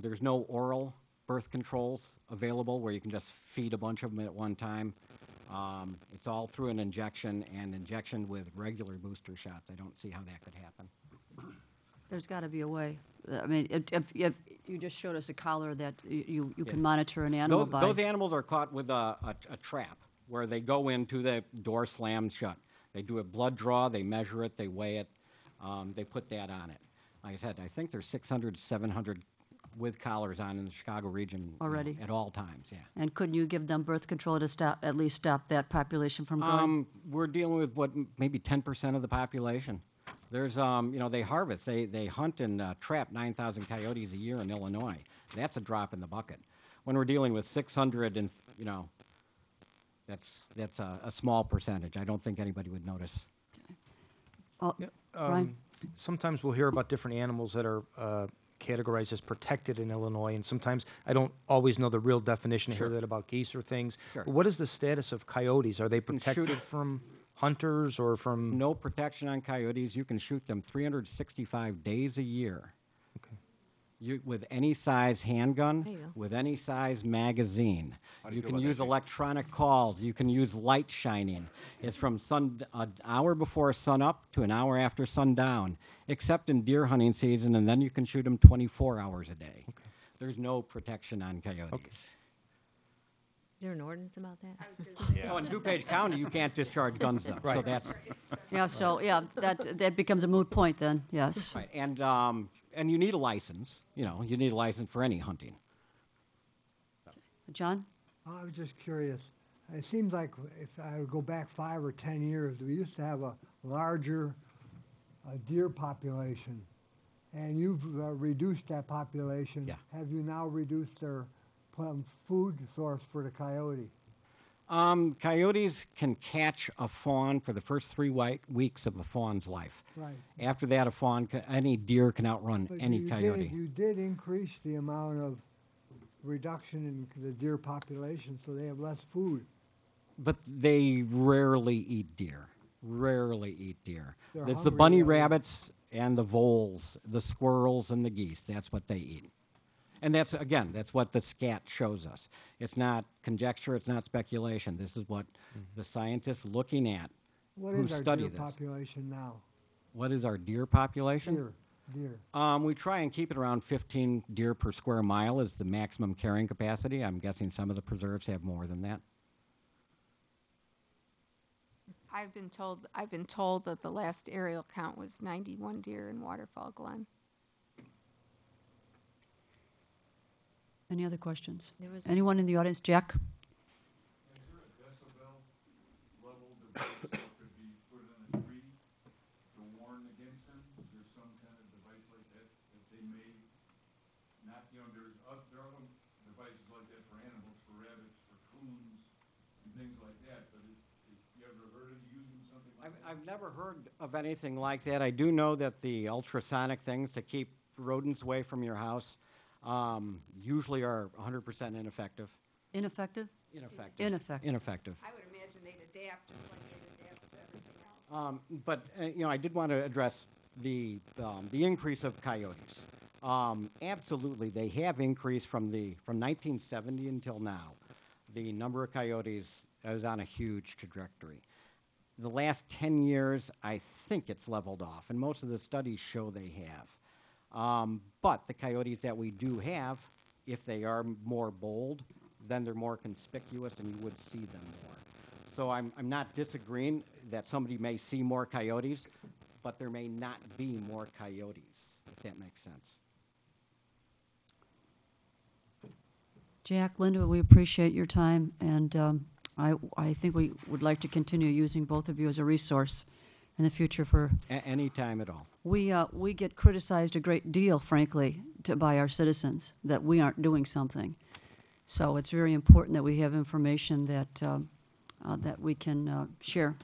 There's no oral birth controls available where you can just feed a bunch of them at one time. It's all through an injection, and injection with regular booster shots. I don't see how that could happen. There's got to be a way. I mean, if you just showed us a collar that you can monitor an animal by. Those animals are caught with a trap where they go into the door slammed shut. They do a blood draw, they measure it, they weigh it, they put that on it. Like I said, I think there's 600, 700 with collars on in the Chicago region already at all times. Yeah. And couldn't you give them birth control to at least stop that population from growing? We're dealing with maybe 10% of the population. There's they harvest, they hunt and trap 9,000 coyotes a year in Illinois. That's a drop in the bucket. When we're dealing with 600 and that's a small percentage. I don't think anybody would notice. Brian? Sometimes we'll hear about different animals that are categorized as protected in Illinois, and sometimes I don't always know the real definition. I hear that about geese or things. Sure. What is the status of coyotes? Are they protected from hunters or from... No protection on coyotes. You can shoot them 365 days a year. Okay. With any size handgun, with any size magazine. You can use electronic calls. You can use light shining. It's from an hour before sun up to an hour after sundown, except in deer hunting season, and then you can shoot them 24 hours a day. Okay. There's no protection on coyotes. Okay. Is there an ordinance about that? No, in DuPage County, you can't discharge guns, though. Right. So that's... that becomes a moot point then, yes. Right, and you need a license. You need a license for any hunting. John? I was just curious. It seems like if I go back 5 or 10 years, we used to have a larger deer population, and you've reduced that population. Yeah. Have you now reduced their food source for the coyote? Coyotes can catch a fawn for the first 3 weeks of a fawn's life. Right. After that, any deer can outrun But any coyote. You did increase the amount of reduction in the deer population, so they have less food. But they rarely eat deer. Rarely eat deer. They're It's the hungry, bunny though. rabbits and the voles, the squirrels and the geese. That's what they eat. And that's, again, that's what the scat shows us. It's not conjecture, it's not speculation. This is what the scientists looking at What who is our study deer this. population now? What is our deer population? Deer. We try and keep it around 15 deer per square mile is the maximum carrying capacity. I'm guessing some of the preserves have more than that. I've been told that the last aerial count was 91 deer in Waterfall Glen. Any other questions? Anyone in the audience? Jack? I've never heard of anything like that. I do know that the ultrasonic things to keep rodents away from your house usually are 100% ineffective. Ineffective? Ineffective. Ineffective. Ineffective. I would imagine they'd adapt just like they'd adapt to everything else. But I did want to address the increase of coyotes. Absolutely, they have increased from 1970 until now. The number of coyotes is on a huge trajectory. The last 10 years, I think it's leveled off, and most of the studies show they have. But the coyotes that we do have, if they are more bold, then they're more conspicuous and you would see them more. So I'm not disagreeing that somebody may see more coyotes, but there may not be more coyotes, if that makes sense. Jack, Linda, we appreciate your time, and I think we would like to continue using both of you as a resource in the future for... Any time at all. We get criticized a great deal, frankly, by our citizens, that we aren't doing something. So it's very important that we have information that we can share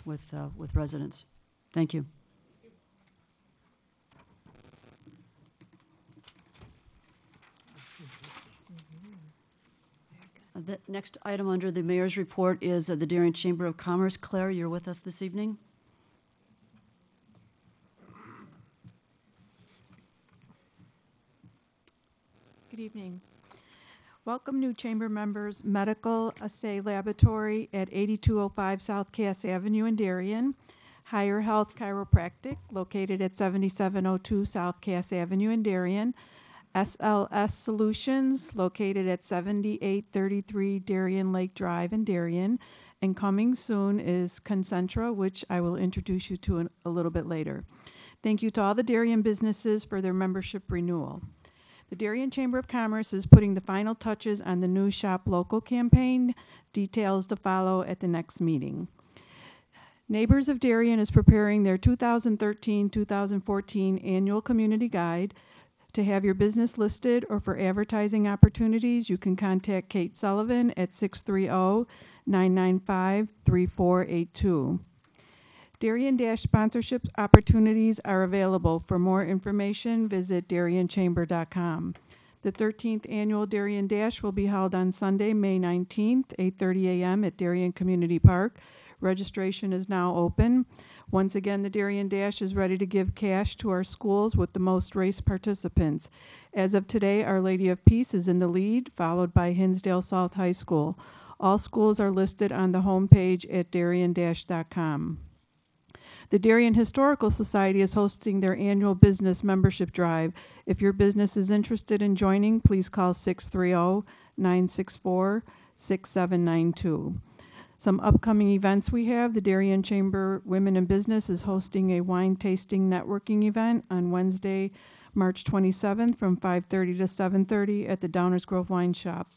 with residents. Thank you. The next item under the mayor's report is the Darien Chamber of Commerce. Claire, you're with us this evening. Good evening. Welcome new chamber members, Medical Assay Laboratory at 8205 South Cass Avenue in Darien. Higher Health Chiropractic located at 7702 South Cass Avenue in Darien. SLS Solutions located at 7833 Darien Lake Drive in Darien. And coming soon is Concentra, which I will introduce you to a little bit later. Thank you to all the Darien businesses for their membership renewal. The Darien Chamber of Commerce is putting the final touches on the new Shop Local campaign. Details to follow at the next meeting. Neighbors of Darien is preparing their 2013-2014 annual community guide. To have your business listed or for advertising opportunities, you can contact Kate Sullivan at 630-995-3482. Darien sponsorship opportunities are available. For more information, visit DarienChamber.com. The 13th annual Darien Dash will be held on Sunday, May 19th, 8:30 a.m. at Darien Community Park. Registration is now open. Once again, the Darien Dash is ready to give cash to our schools with the most race participants. As of today, Our Lady of Peace is in the lead, followed by Hinsdale South High School. All schools are listed on the homepage at darien-.com. The Darien Historical Society is hosting their annual business membership drive. If your business is interested in joining, please call 630-964-6792. Some upcoming events we have: the Darien Chamber Women in Business is hosting a wine tasting networking event on Wednesday, March 27th from 5:30 to 7:30 at the Downers Grove Wine Shop.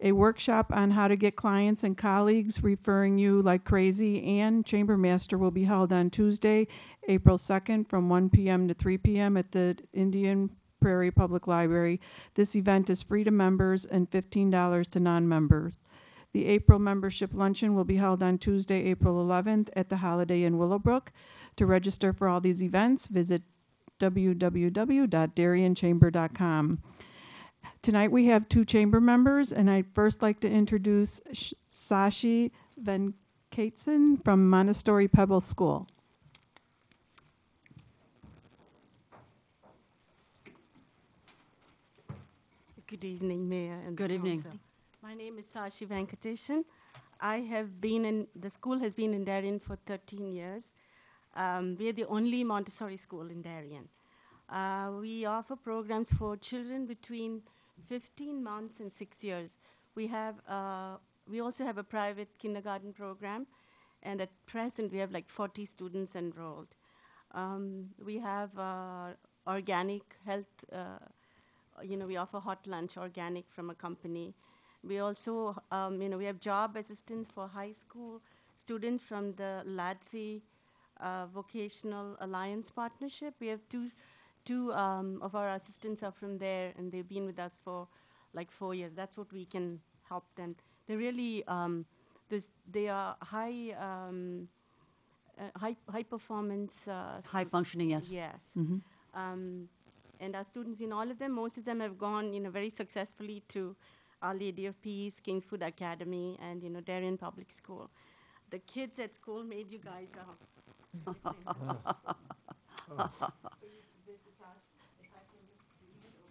A workshop on how to get clients and colleagues referring you like crazy and Chamber Master will be held on Tuesday, April 2nd from 1 p.m. to 3 p.m. at the Indian Prairie Public Library. This event is free to members and $15 to non-members. The April membership luncheon will be held on Tuesday, April 11th at the Holiday Inn Willowbrook. To register for all these events, visit www.darienchamber.com. Tonight we have two chamber members, and I'd first like to introduce Sashi Venkatson from Montessori Pebble School. Good evening, Mayor and Good evening. Council. My name is Sashi Venkateshan. The school has been in Darien for 13 years. We are the only Montessori school in Darien. We offer programs for children between 15 months and 6 years. We also have a private kindergarten program, and at present we have like 40 students enrolled. We have organic health, we offer hot lunch organic from a company. We also, we have job assistance for high school students from the LADSI Vocational Alliance Partnership. We have two of our assistants are from there, and they've been with us for like 4 years. That's what we can help them. They're really, they are high performance. High functioning, yes. Yes. Mhm. And our students, all of them, most of them have gone, very successfully to Our Lady of Peace, Kingswood Academy, and, Darien Public School. The kids at school made you guys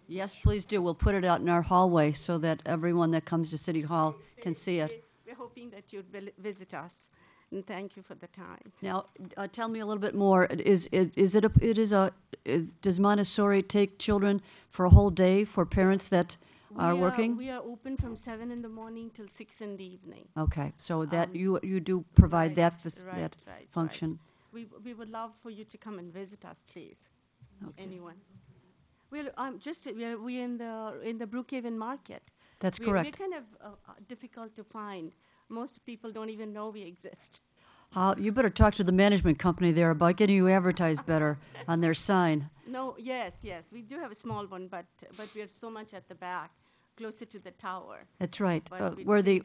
Yes, please do. We'll put it out in our hallway so that everyone that comes to City Hall can see it. We're hoping that you'd visit us, and thank you for the time. Now, tell me a little bit more. Does Montessori take children for a whole day for parents that are working? We are open from 7 in the morning till 6 in the evening. Okay, so that you do provide that function. We would love for you to come and visit us, please. Okay. Anyone? We're in the Brookhaven Market. That's We're correct. kind of difficult to find. Most people don't even know we exist. You better talk to the management company there about getting you advertised better on their sign. No, yes, we do have a small one, but we are so much at the back, closer to the tower. That's right. But Where the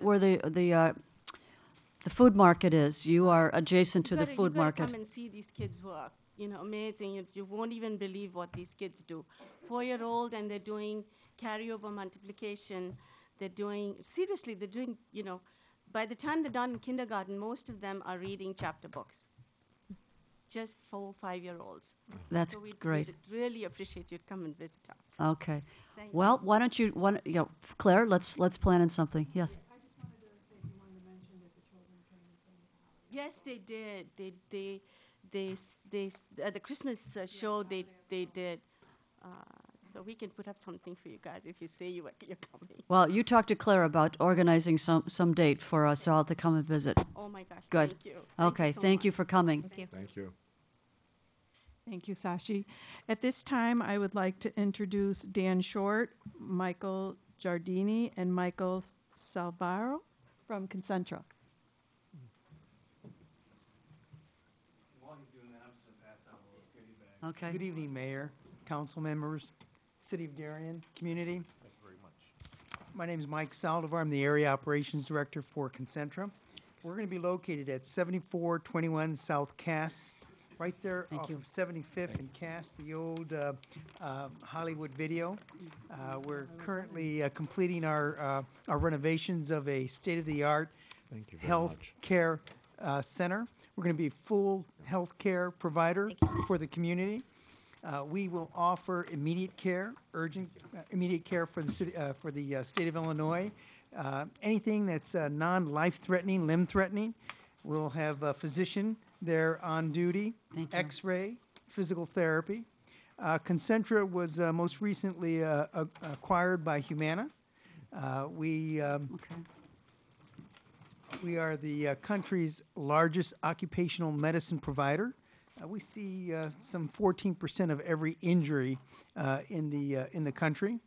food market is, you are adjacent to the food You market. come and see these kids work. Amazing. You won't even believe what these kids do. 4-year-old, and they're doing carryover multiplication. They're doing, by the time they're done in kindergarten, most of them are reading chapter books. Just 4 or 5-year-olds. That's so great. We'd really appreciate you'd come and visit us. Okay. Thank Well, why don't you, Claire, let's plan on something. Yes. Yes, they did. At the Christmas show, they did. So we can put up something for you guys if you say you're coming. Well, you talk to Claire about organizing some date for us all to come and visit. Oh my gosh, Good. thank you. Okay, thank you for coming. Thank you. Thank you. Thank you, Sashi. At this time, I would like to introduce Dan Short, Michael Giardini, and Michael Salvaro from Concentra. Okay. Good evening, Mayor, council members, City of Darien, community. Thank you very much. My name is Mike Saldivar. I'm the Area Operations Director for Concentra. We're going to be located at 7421 South Cass, right there off of 75th and Cass, the old Hollywood Video. We're currently completing our renovations of a state-of-the-art Thank you very health much. care center. We're going to be a full health care provider for the community. We will offer immediate care, urgent immediate care for the city, for the state of Illinois. Anything that's non-life-threatening, limb-threatening, we'll have a physician there on duty. Thank you. X-ray, physical therapy. Concentra was most recently acquired by Humana. We are the country's largest occupational medicine provider. We see some 14% of every injury in the country.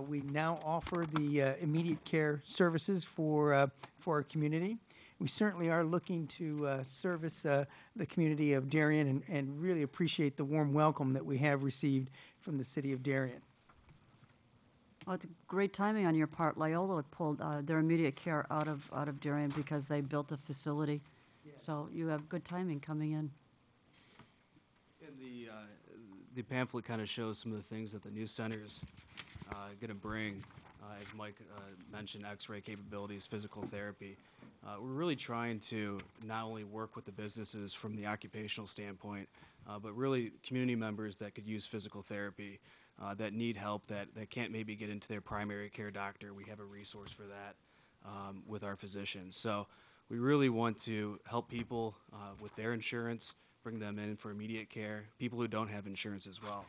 We now offer the immediate care services for our community. We certainly are looking to service the community of Darien and really appreciate the warm welcome that we have received from the city of Darien. Well, it's great timing on your part. Loyola pulled their immediate care out of Darien because they built a facility. Yes. So you have good timing coming in. And the pamphlet kind of shows some of the things that the new centers going to bring, as Mike mentioned, X-ray capabilities, physical therapy. We're really trying to not only work with the businesses from the occupational standpoint, but really community members that could use physical therapy, that need help, that can't maybe get into their primary care doctor. We have a resource for that with our physicians. So we really want to help people with their insurance, bring them in for immediate care, people who don't have insurance as well.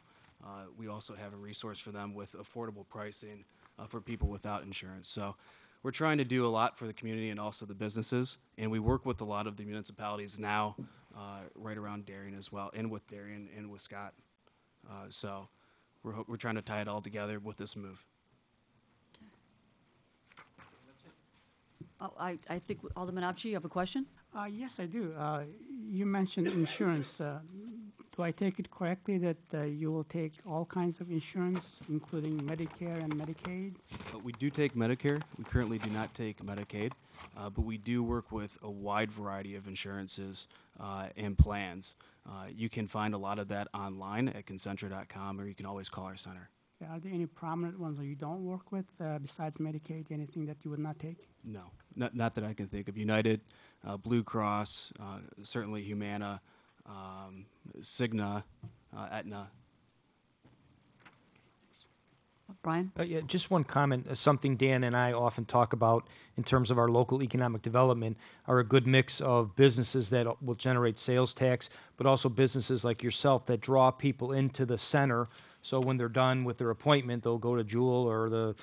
We also have a resource for them with affordable pricing for people without insurance. So we're trying to do a lot for the community and also the businesses, and we work with a lot of the municipalities now right around Darien as well, and with Darien and with Scott. So we're trying to tie it all together with this move. Oh, I think Alderman Apchi, you have a question? Yes, I do. You mentioned insurance. Do I take it correctly that you will take all kinds of insurance, including Medicare and Medicaid? We do take Medicare. We currently do not take Medicaid, but we do work with a wide variety of insurances and plans. You can find a lot of that online at concentra.com, or you can always call our center. Yeah, are there any prominent ones that you don't work with besides Medicaid? Anything that you would not take? No, not that I can think of. United, Blue Cross, certainly Humana, Cigna, Aetna. Brian? Yeah, just one comment. Something Dan and I often talk about in terms of our local economic development are a good mix of businesses that will generate sales tax, but also businesses like yourself that draw people into the center. So when they're done with their appointment, they'll go to Jewel or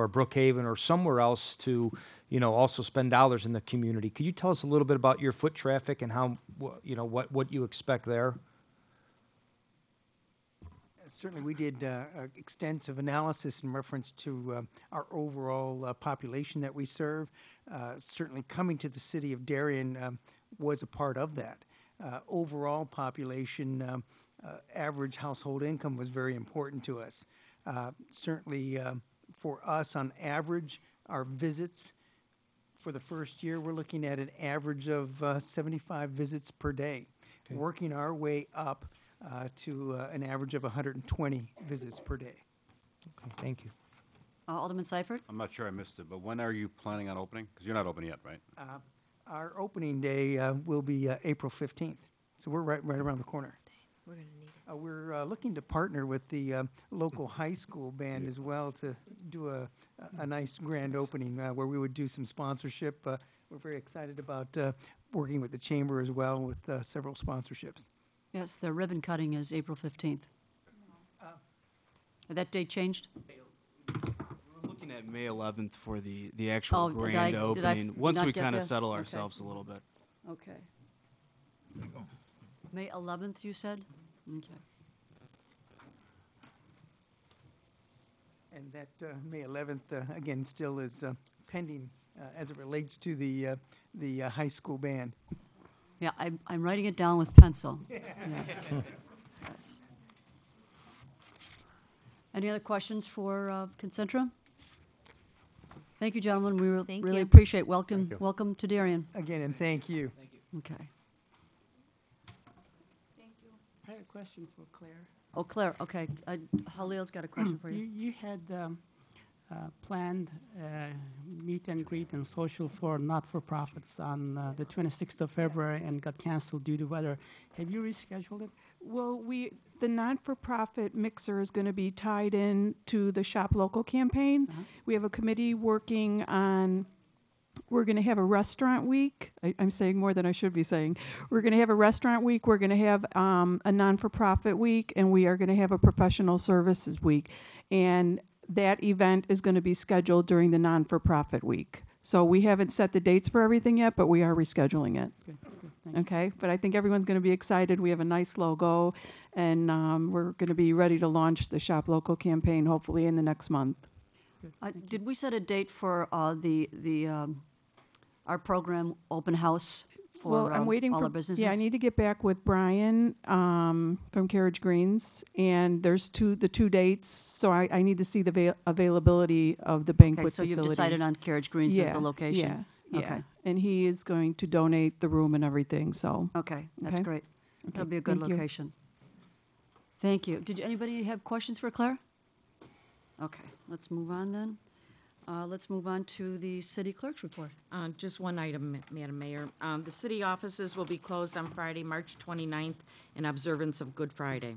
Brookhaven or somewhere else to, also spend dollars in the community. Could you tell us a little bit about your foot traffic and how, what you expect there? Certainly, we did extensive analysis in reference to our overall population that we serve. Certainly, coming to the city of Darien was a part of that. Overall population, average household income was very important to us. Certainly, for us, on average, our visits for the first year, we're looking at an average of 75 visits per day, working our way up to an average of 120 visits per day. Okay, thank you. Alderman Ciphered? I'm not sure I missed it, but when are you planning on opening? Because you're not open yet, right? Our opening day will be April 15th, so we're right around the corner. We're going to need it. We're looking to partner with the local high school band as well to do a nice grand opening where we would do some sponsorship. We're very excited about working with the chamber as well with several sponsorships. Yes, the ribbon cutting is April 15th. That date changed? We're looking at May 11th for the actual Oh, grand opening, once not we get kind of there? settle Okay. ourselves a little bit. Okay. May 11th, you said? Okay. And that May 11th, again, still is pending as it relates to the high school band. Yeah, I'm writing it down with pencil. Yes. Yes. Any other questions for Concentra? Thank you, gentlemen. We Thank really you. appreciate. Welcome to Darien. Again, and thank you. Okay. I have a question for Claire. Oh, Claire, okay. Halil's got a question for you. You had planned meet and greet and social for not-for-profits on the 26th of February and got canceled due to weather. Have you rescheduled it? Well, the not-for-profit mixer is going to be tied in to the Shop Local campaign. We have a committee working on, we're going to have a restaurant week. I'm saying more than I should be saying. We're going to have a restaurant week. We're going to have a non-for-profit week, and we are going to have a professional services week. And that event is going to be scheduled during the non-for-profit week. So we haven't set the dates for everything yet, but we are rescheduling it. Good, thank you. Okay, but I think everyone's going to be excited. We have a nice logo, and we're going to be ready to launch the Shop Local campaign hopefully in the next month. Did we set a date for our program, Open House, for Well, I'm waiting all for, our businesses? yeah, I need to get back with Brian from Carriage Greens, and there's the two dates, so I need to see the availability of the banquet Okay, so facility. you've decided on Carriage Greens as the location? Yeah, Okay. and he is going to donate the room and everything, so. Okay, that's Okay. great. Okay, That'll be a good thank you. location. Thank you. Did anybody have questions for Claire? Okay, let's move on then. Let's move on to the city clerk's report. Just one item, Madam Mayor. The city offices will be closed on Friday, March 29th, in observance of Good Friday.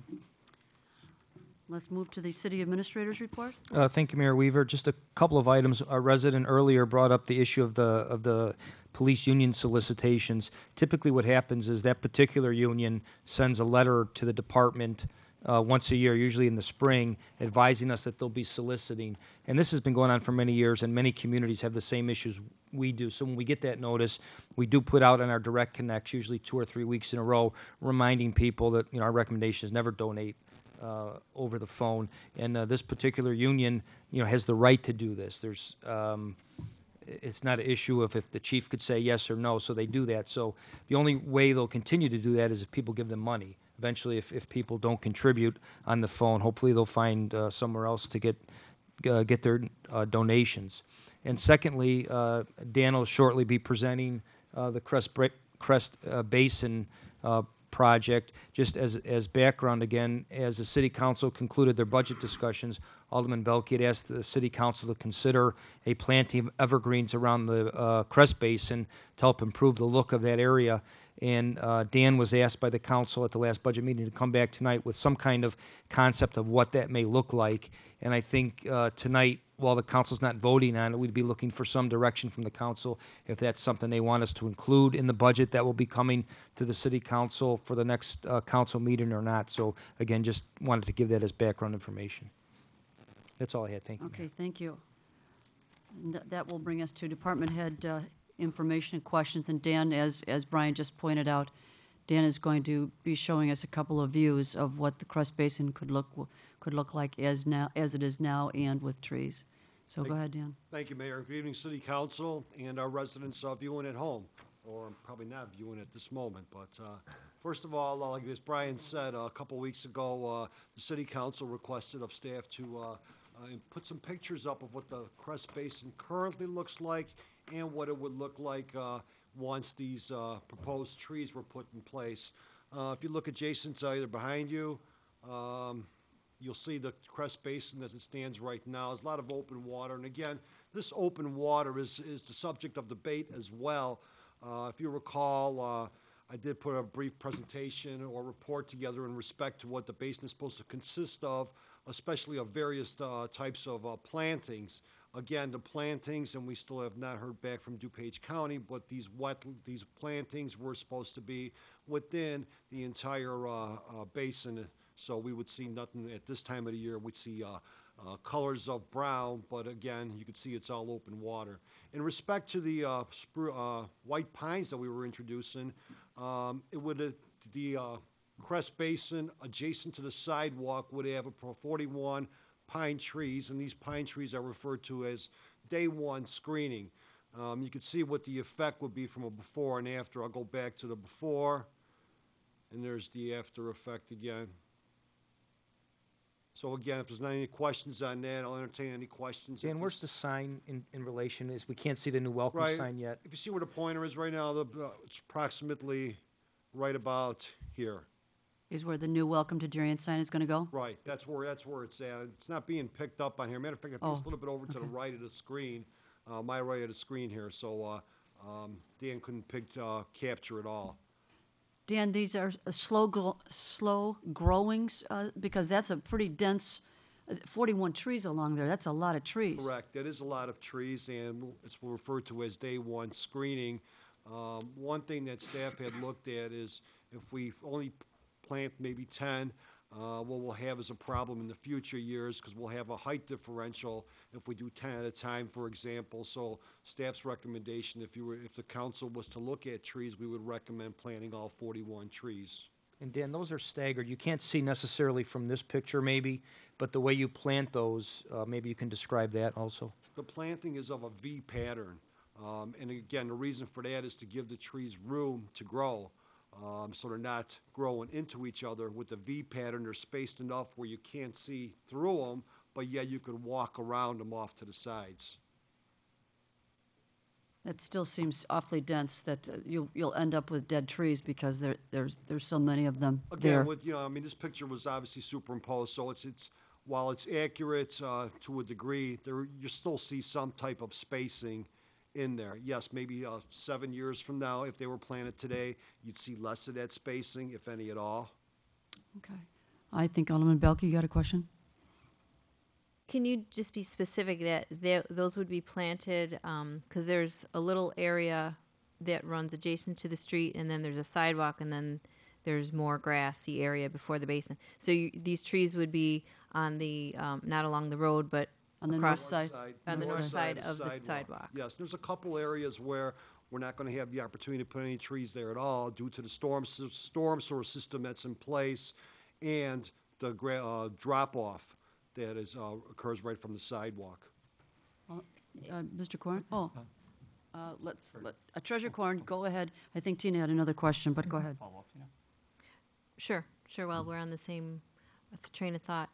Let's move to the city administrator's report. Thank you, Mayor Weaver. Just a couple of items. A resident earlier brought up the issue of the police union solicitations. Typically what happens is that particular union sends a letter to the department once a year, usually in the spring, advising us that they'll be soliciting. And this has been going on for many years, and many communities have the same issues we do. So when we get that notice, we do put out on our direct connects, usually 2 or 3 weeks in a row, reminding people that, our recommendation is never donate over the phone. And this particular union, has the right to do this. There's, it's not an issue of if the chief could say yes or no, so they do that. So the only way they'll continue to do that is if people give them money. Eventually, if people don't contribute on the phone, hopefully they'll find somewhere else to get their donations. And secondly, Dan will shortly be presenting the Crest Basin project. Just as background again, as the city council concluded their budget discussions, Alderman Belke had asked the city council to consider a planting of evergreens around the Crest Basin to help improve the look of that area. And Dan was asked by the council at the last budget meeting to come back tonight with some kind of concept of what that may look like. And I think tonight, while the council's not voting on it, we'd be looking for some direction from the council if that's something they want us to include in the budget that will be coming to the city council for the next council meeting or not. So again, just wanted to give that as background information. That's all I had. Thank you. Okay, thank you. And that will bring us to department head information and questions. And Dan, as Brian just pointed out, Dan is going to be showing us a couple of views of what the Crest Basin could look like as it is now and with trees. So go ahead, Dan. Thank you, Mayor. Good evening, City Council and our residents viewing at home, or probably not viewing at this moment. But first of all, like as Brian said, a couple weeks ago, the City Council requested of staff to put some pictures up of what the Crest Basin currently looks like and what it would look like once these proposed trees were put in place. If you look adjacent to either behind you, you'll see the Crest Basin as it stands right now. There's a lot of open water. And again, this open water is the subject of debate as well. If you recall, I did put a brief presentation or report together in respect to what the basin is supposed to consist of, especially of various types of plantings. Again, the plantings, and we still have not heard back from DuPage County, but these plantings were supposed to be within the entire basin. So we would see nothing at this time of the year. We'd see colors of brown, but again, you can see it's all open water. In respect to the white pines that we were introducing, the Crest Basin adjacent to the sidewalk would have 41 pine trees, and these pine trees are referred to as day one screening. You can see what the effect would be from a before and after. I'll go back to the before, and there's the after effect again. So again, if there's not any questions on that, I'll entertain any questions. Dan, where's the sign in relation? Is we can't see the new welcome sign yet. If you see where the pointer is right now, it's approximately right about here. Is where the new Welcome to Darien sign is going to go? Right, that's where it's at. It's not being picked up on here. Matter of fact, I think it's a little bit over to the right of the screen, my right of the screen here. So Dan couldn't capture it all. Dan, these are slow growings because that's a pretty dense, 41 trees along there. That's a lot of trees. Correct. That is a lot of trees, and it's referred to as day one screening. One thing that staff had looked at is if we only plant maybe 10, what we'll have is a problem in the future years because we'll have a height differential if we do 10 at a time, for example. So staff's recommendation, if the council was to look at trees, we would recommend planting all 41 trees. And Dan, those are staggered. You can't see necessarily from this picture maybe, but the way you plant those, maybe you can describe that also. The planting is of a V pattern. And again, the reason for that is to give the trees room to grow. So they're not growing into each other. With the V pattern, they're spaced enough where you can't see through them, but yet you can walk around them off to the sides. That still seems awfully dense that you'll end up with dead trees because there's so many of them Again, there. this picture was obviously superimposed, so it's while it's accurate to a degree, you still see some type of spacing in there. Yes, maybe 7 years from now, if they were planted today, you'd see less of that spacing, if any at all. Okay. I think Alderman Belke, you got a question? Can you just be specific that those would be planted, because there's a little area that runs adjacent to the street, and then there's a sidewalk, and then there's more grassy area before the basin. So these trees would be on the, not along the road, but On the across north side. on the north side of the sidewalk. sidewalk. Yes, there's a couple areas where we're not going to have the opportunity to put any trees there at all due to the storm sewer system that's in place and the drop-off that occurs right from the sidewalk. Mr. Corn? Oh, Treasurer Corn, go ahead. I think Tina had another question, but go ahead. Sure, while we're on the same train of thought.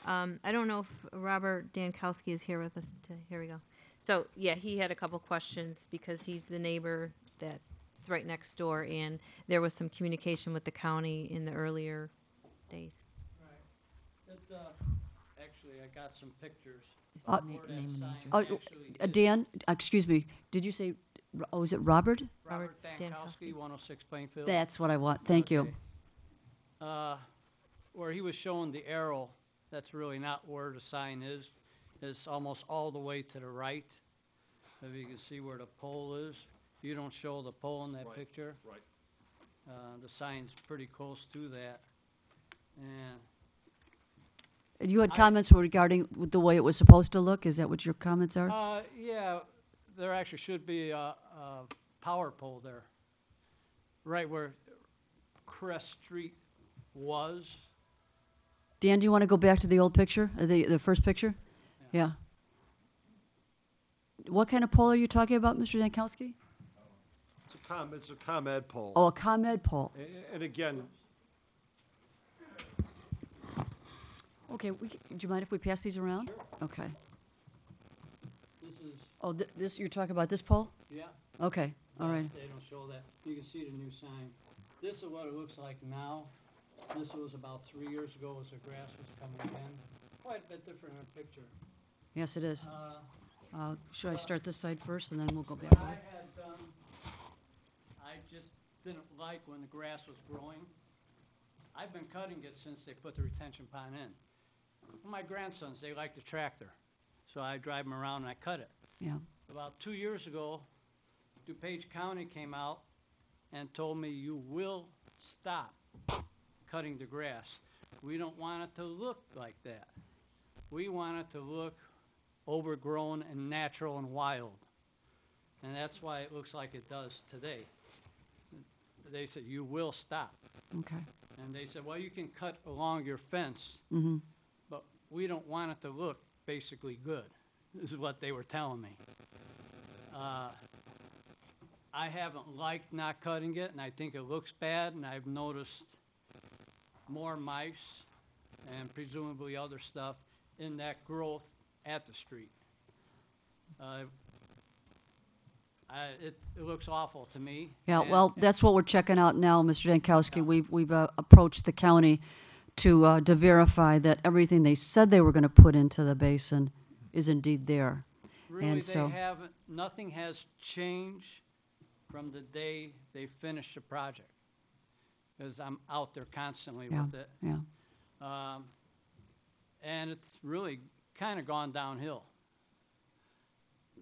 I don't know if Robert Dankowski is here with us. Here we go. So, yeah, he had a couple questions because he's the neighbor that's right next door, and there was some communication with the county in the earlier days. Actually, I got some pictures. Dan, excuse me, did you say, is it Robert? Robert Dankowski, 106 Plainfield. That's what I want, thank you. Where he was showing the arrow, that's really not where the sign is. It's almost all the way to the right. If you can see where the pole is. You don't show the pole in that picture. Right. The sign's pretty close to that. And you had comments regarding the way it was supposed to look? Is that what your comments are? Yeah, there actually should be a power pole there, right where Crest Street was. Dan, do you want to go back to the old picture, the first picture? Yeah. What kind of pole are you talking about, Mr. Dankowski? It's a ComEd pole. Oh, a ComEd pole. And again, okay, do you mind if we pass these around? Okay. This is. Oh, this, you're talking about this pole? Yeah. Okay, all right. They don't show that. You can see the new sign. This is what it looks like now. This was about 3 years ago as the grass was coming in. Quite a bit different in the picture. Yes, it is. Should I start this side first, and then we'll go back What over? I had done, I just didn't like when the grass was growing. I've been cutting it since they put the retention pond in. My grandsons, they like the tractor, so I drive them around and I cut it. Yeah. About 2 years ago, DuPage County came out and told me, you will stop cutting the grass. We don't want it to look like that. We want it to look overgrown and natural and wild. And that's why it looks like it does today. They said, you will stop. Okay. And they said, well, you can cut along your fence, Mm-hmm. but we don't want it to look basically good, this is what they were telling me. I haven't liked not cutting it, and I think it looks bad, and I've noticed more mice and presumably other stuff in that growth at the street. It looks awful to me. Yeah, and- well, that's what we're checking out now, Mr. Dankowski. We've approached the county to verify that everything they said they were going to put into the basin is indeed there. Really, And they so, haven't, nothing has changed from the day they finished the project. Because I'm out there constantly yeah, with it. yeah. And it's really kind of gone downhill.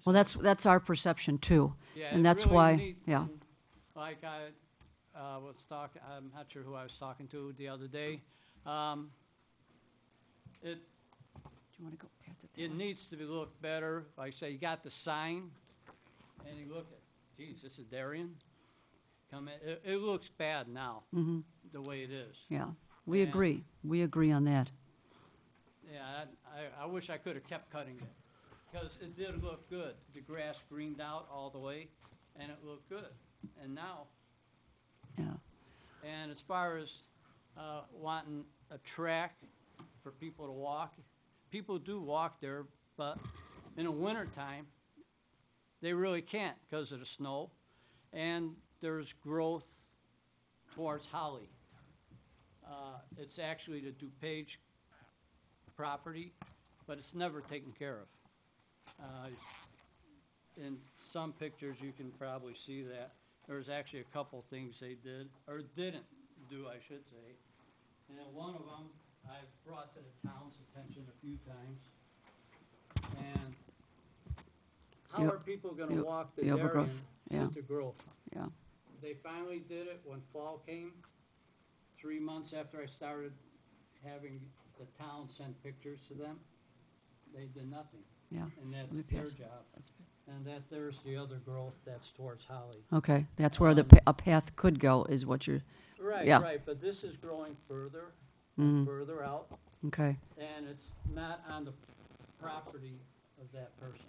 Well, that's our perception too. Yeah, And it that's really why, needs- yeah. Like I was talking, I'm not sure who I was talking to the other day. Do you want to go past it? It needs to be look better. Like I say, you got the sign, and you look at, geez, this is Darien. Come in, it looks bad now, Mm-hmm. the way it is. Yeah, we And- agree. We agree on that. Yeah, I wish I could have kept cutting it, because it did look good. The grass greened out all the way, and it looked good. And now, Yeah. and as far as wanting a track for people to walk, people do walk there, but in the wintertime, they really can't because of the snow, and there's growth towards Holly. It's actually the DuPage property, but it's never taken care of. In some pictures, you can probably see that. There's actually a couple things they did, or didn't do, I should say. And then one of them, I've brought to the town's attention a few times. And how You- are people gonna you- walk the the Darien overgrowth, yeah. with the growth? Yeah. They finally did it when fall came, 3 months after I started having the town send pictures to them. They did nothing. Yeah. And that's Let me their pass. job. And that there's the other growth that's towards Holly. Okay, that's where a path could go, is what you're, Right, yeah. right, but this is growing further, Mhm. and further out. Okay. And it's not on the property of that person.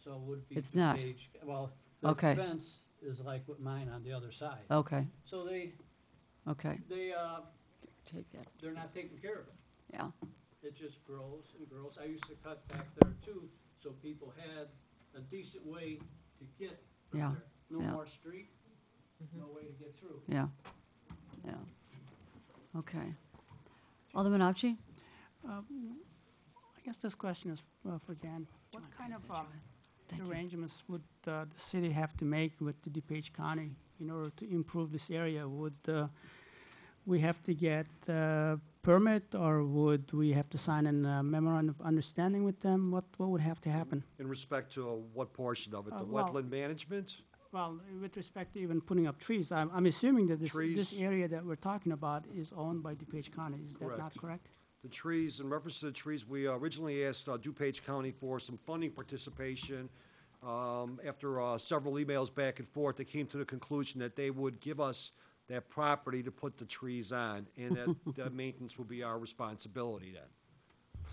So it would be. It's not? DuPage Well, the Okay. fence is like with mine on the other side. Okay. So they, Okay, Take that. They're not taking care of it. yeah. It just grows and grows. I used to cut back there too, so people had a decent way to get from Yeah, there. No yeah. more street, no way to get through. Yeah, yeah. Okay. Alderman Avci? I guess this question is for Dan. What kind of arrangements would the city have to make with the DuPage County in order to improve this area? Would we have to get a permit, or would we have to sign a memorandum of understanding with them? What would have to happen? In respect to what portion of it? The Well- wetland management? Well, with respect to even putting up trees, I'm assuming that this Trees. area that we're talking about is owned by DuPage County. Is that not correct? The trees, in reference to the trees, we originally asked DuPage County for some funding participation. After several emails back and forth, they came to the conclusion that they would give us that property to put the trees on, and that the maintenance will be our responsibility then.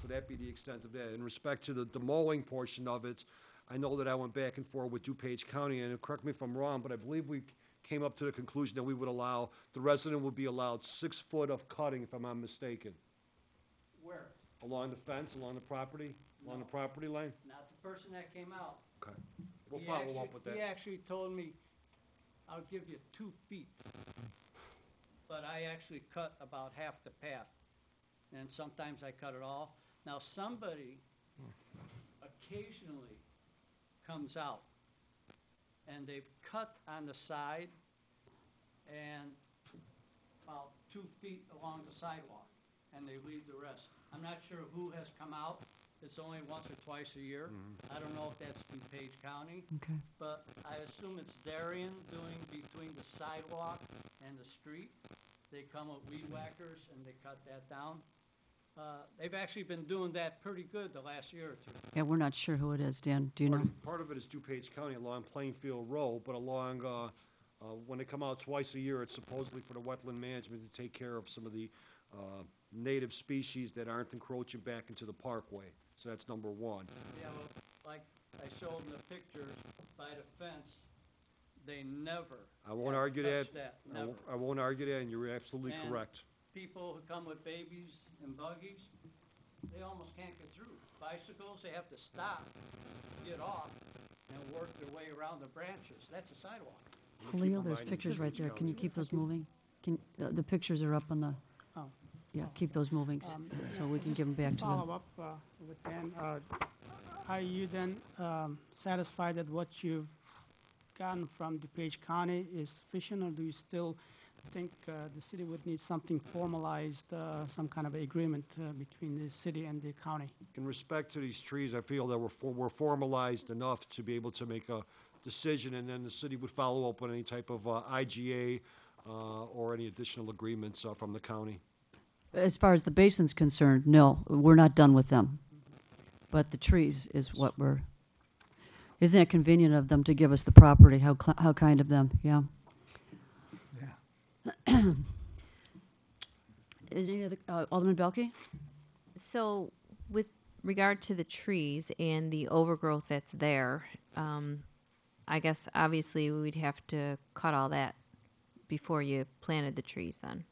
So that'd be the extent of that. In respect to the mowing portion of it, I know that I went back and forth with DuPage County, and correct me if I'm wrong, but I believe we came up to the conclusion that we would allow, the resident would be allowed 6 foot of cutting, if I'm not mistaken. Where? Along the fence, along the property line? Not the person that came out. Okay. We'll He follow actually- up with that. He actually told me, I'll give you 2 feet. But I actually cut about half the path, and sometimes I cut it all. Now, somebody occasionally comes out, and they've cut on the side and about 2 feet along the sidewalk, and they leave the rest. I'm not sure who has come out. It's only once or twice a year. I don't know if that's DuPage County. Okay. But I assume it's Darien doing between the sidewalk and the street. They come with weed whackers and they cut that down. They've actually been doing that pretty good the last year or two. Yeah, we're not sure who it is. Dan, do you know? Part of it is DuPage County along Plainfield Road, but along, when they come out twice a year, it's supposedly for the wetland management to take care of some of the native species that aren't encroaching back into the parkway. So that's number one. Yeah, well, like I showed in the pictures, by the fence, they never I won't have argue touched that. Never. I won't argue that, and you're absolutely And correct. People who come with babies and buggies, they almost can't get through. Bicycles, they have to stop, get off, and work their way around the branches. That's a sidewalk. Khalil, there's pictures right there. Can you keep those moving? The pictures are up on the, Oh. yeah, keep those moving, so we can give them back to them. Follow up with Dan. Are you then satisfied that what you've gotten from DuPage County is sufficient, or do you still think the city would need something formalized, some kind of agreement between the city and the county? In respect to these trees, I feel that we're formalized enough to be able to make a decision, and then the city would follow up with any type of IGA or any additional agreements from the county. As far as the basin's concerned, no, we're not done with them. But the trees is what isn't that convenient of them to give us the property? How kind of them, yeah. Is any other, Alderman Belke? So with regard to the trees and the overgrowth that's there, I guess obviously we'd have to cut all that before you planted the trees then.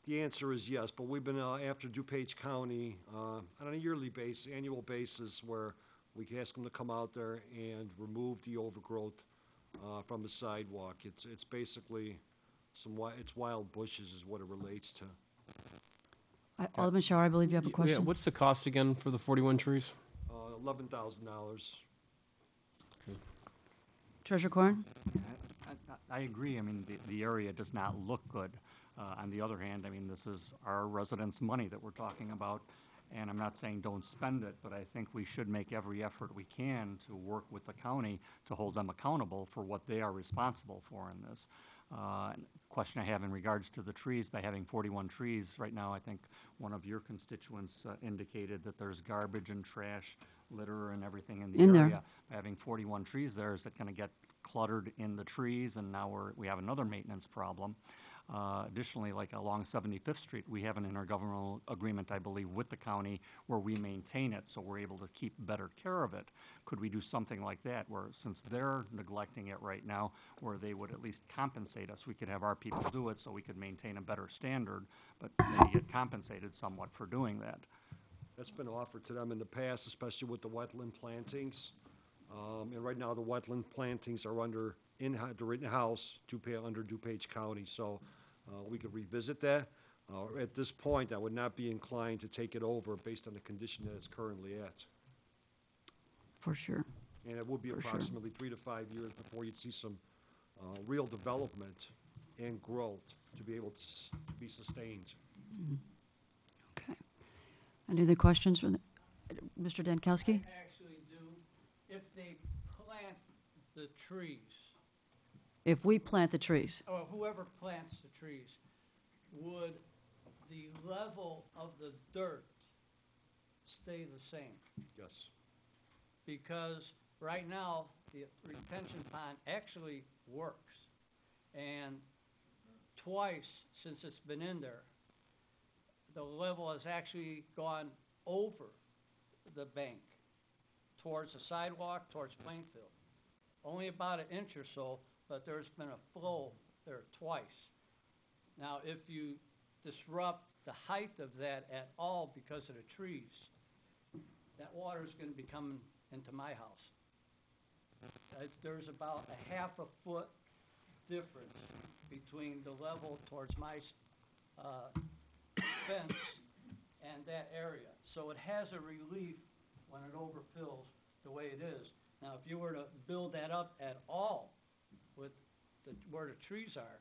The answer is yes, but we've been after DuPage County on a yearly basis, annual basis, where we can ask them to come out there and remove the overgrowth from the sidewalk. It's basically it's wild bushes is what it relates to. Alderman Shower, I believe you have a Yeah, question. what's the cost again for the 41 trees? $11,000. Treasurer Corn? I agree. I mean, the area does not look good. On the other hand, I mean, this is our residents' money that we're talking about, and I'm not saying don't spend it, but I think we should make every effort we can to work with the county to hold them accountable for what they are responsible for in this. Question I have in regards to the trees, by having 41 trees right now, I think one of your constituents indicated that there's garbage and trash, litter and everything in the In there. area. By having 41 trees there, is it going to get cluttered in the trees, and now we have another maintenance problem? Additionally, like along 75th Street, we have an intergovernmental agreement, I believe, with the county where we maintain it, so we're able to keep better care of it. Could we do something like that, where since they're neglecting it right now, where they would at least compensate us? We could have our people do it so we could maintain a better standard, but maybe get compensated somewhat for doing that. That's been offered to them in the past, especially with the wetland plantings. And right now, the wetland plantings are they're in-house, under DuPage County, so we could revisit that. At this point, I would not be inclined to take it over based on the condition that it's currently at. For sure. And it would be For sure. approximately 3 to 5 years before you'd see some real development and growth to be able to be sustained. Okay. Any other questions from Mr. Dankowski? Actually do, if they plant the trees, If we plant the trees, or whoever plants the trees, would the level of the dirt stay the same? Yes. Because right now, the retention pond actually works. And twice since it's been in there, the level has actually gone over the bank towards the sidewalk, towards Plainfield. Only about an inch or so, but there's been a flow there twice. Now, if you disrupt the height of that at all because of the trees, that water is going to be coming into my house. There's about a half a foot difference between the level towards my fence and that area. So it has a relief when it overfills the way it is. Now, if you were to build that up at all with where the trees are,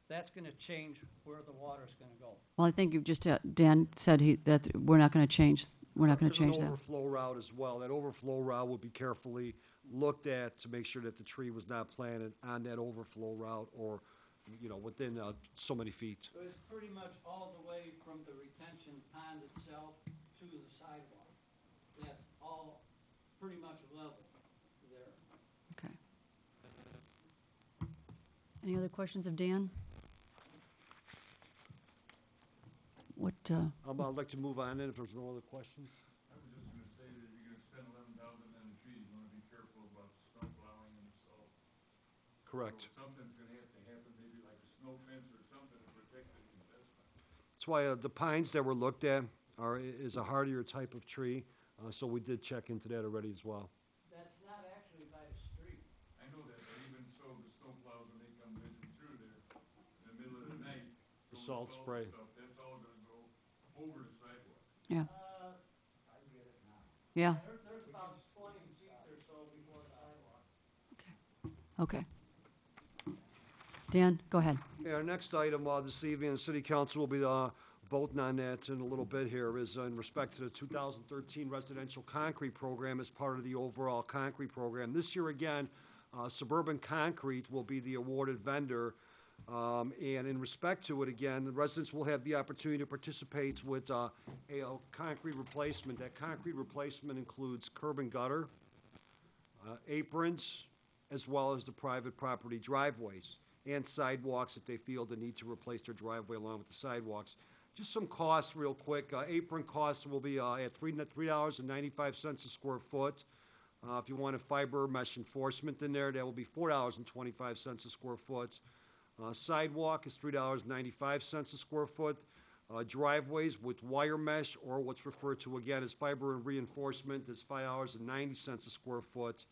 that's going to change where the water's going to go. well, I think you've just, Dan said that we're not going to change, we're not going to change There's that. an overflow route as well. That overflow route will be carefully looked at to make sure that the tree was not planted on that overflow route or, within so many feet. So it's pretty much all the way from the retention pond itself to the sidewalk. That's all pretty much level there. Okay. Any other questions of Dan? What, I'd like to move on then if there's no other questions. I was just gonna say that if you're gonna spend 11,000 on the trees, you wanna be careful about snow plowing and salt. Correct. So something's gonna have to happen, maybe like a snow fence or something to protect the investment. That's why the pines that were looked at is a hardier type of tree, so we did check into that already as well. That's not actually by the street. I know that, but even so, the snow plows, when they come whizzing through there in the middle of the night, The full salt of spray. and stuff, that's all gonna go over the sidewalk. yeah, I get it now. yeah, There's about 20 feet or so before the sidewalk. okay. Dan, go ahead. Yeah, our next item this evening, the city council will be voting on that in a little bit here, is in respect to the 2013 residential concrete program as part of the overall concrete program. This year again, Suburban Concrete will be the awarded vendor. And in respect to it, again, the residents will have the opportunity to participate with a concrete replacement. That concrete replacement includes curb and gutter, aprons, as well as the private property driveways and sidewalks if they feel the need to replace their driveway along with the sidewalks. Just some costs real quick. Apron costs will be at $3.95 a square foot. If you want a fiber mesh enforcement in there, that will be $4.25 a square foot. Sidewalk is $3.95 a square foot. Driveways with wire mesh, or what's referred to again as fiber and reinforcement, is $5.90 a square foot.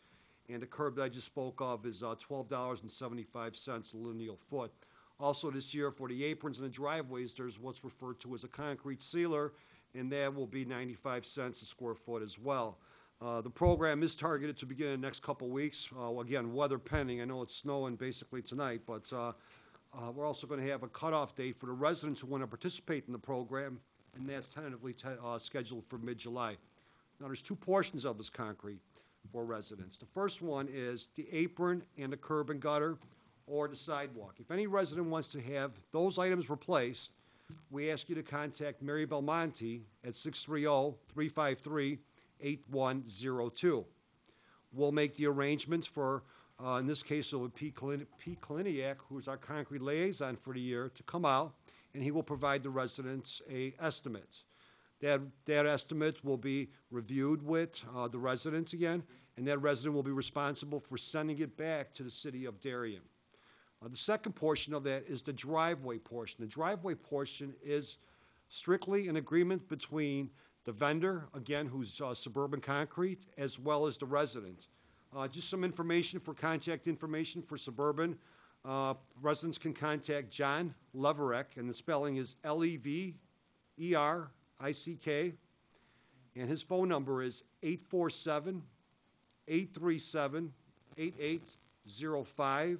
And the curb that I just spoke of is $12.75 a lineal foot. Also this year for the aprons and the driveways, there's what's referred to as a concrete sealer, and that will be 95 cents a square foot as well. The program is targeted to begin in the next couple weeks. Again, weather pending. I know it's snowing basically tonight, but we're also going to have a cutoff date for the residents who want to participate in the program, and that's tentatively scheduled for mid-July. Now, there's two portions of this concrete for residents. The first one is the apron and the curb and gutter, or the sidewalk. If any resident wants to have those items replaced, we ask you to contact Mary Belmonte at 630-353-8102. We'll make the arrangements for, in this case, it will be Pete Kaliniak, who's our concrete liaison for the year, to come out, and he will provide the residents an estimate. That estimate will be reviewed with the residents again, and that resident will be responsible for sending it back to the city of Darien. The second portion of that is the driveway portion. The driveway portion is strictly an agreement between the vendor, again, who's Suburban Concrete, as well as the resident. Just some information for contact information for Suburban. Residents can contact John Leverek, and the spelling is Leverrick, and his phone number is 847-837-8805,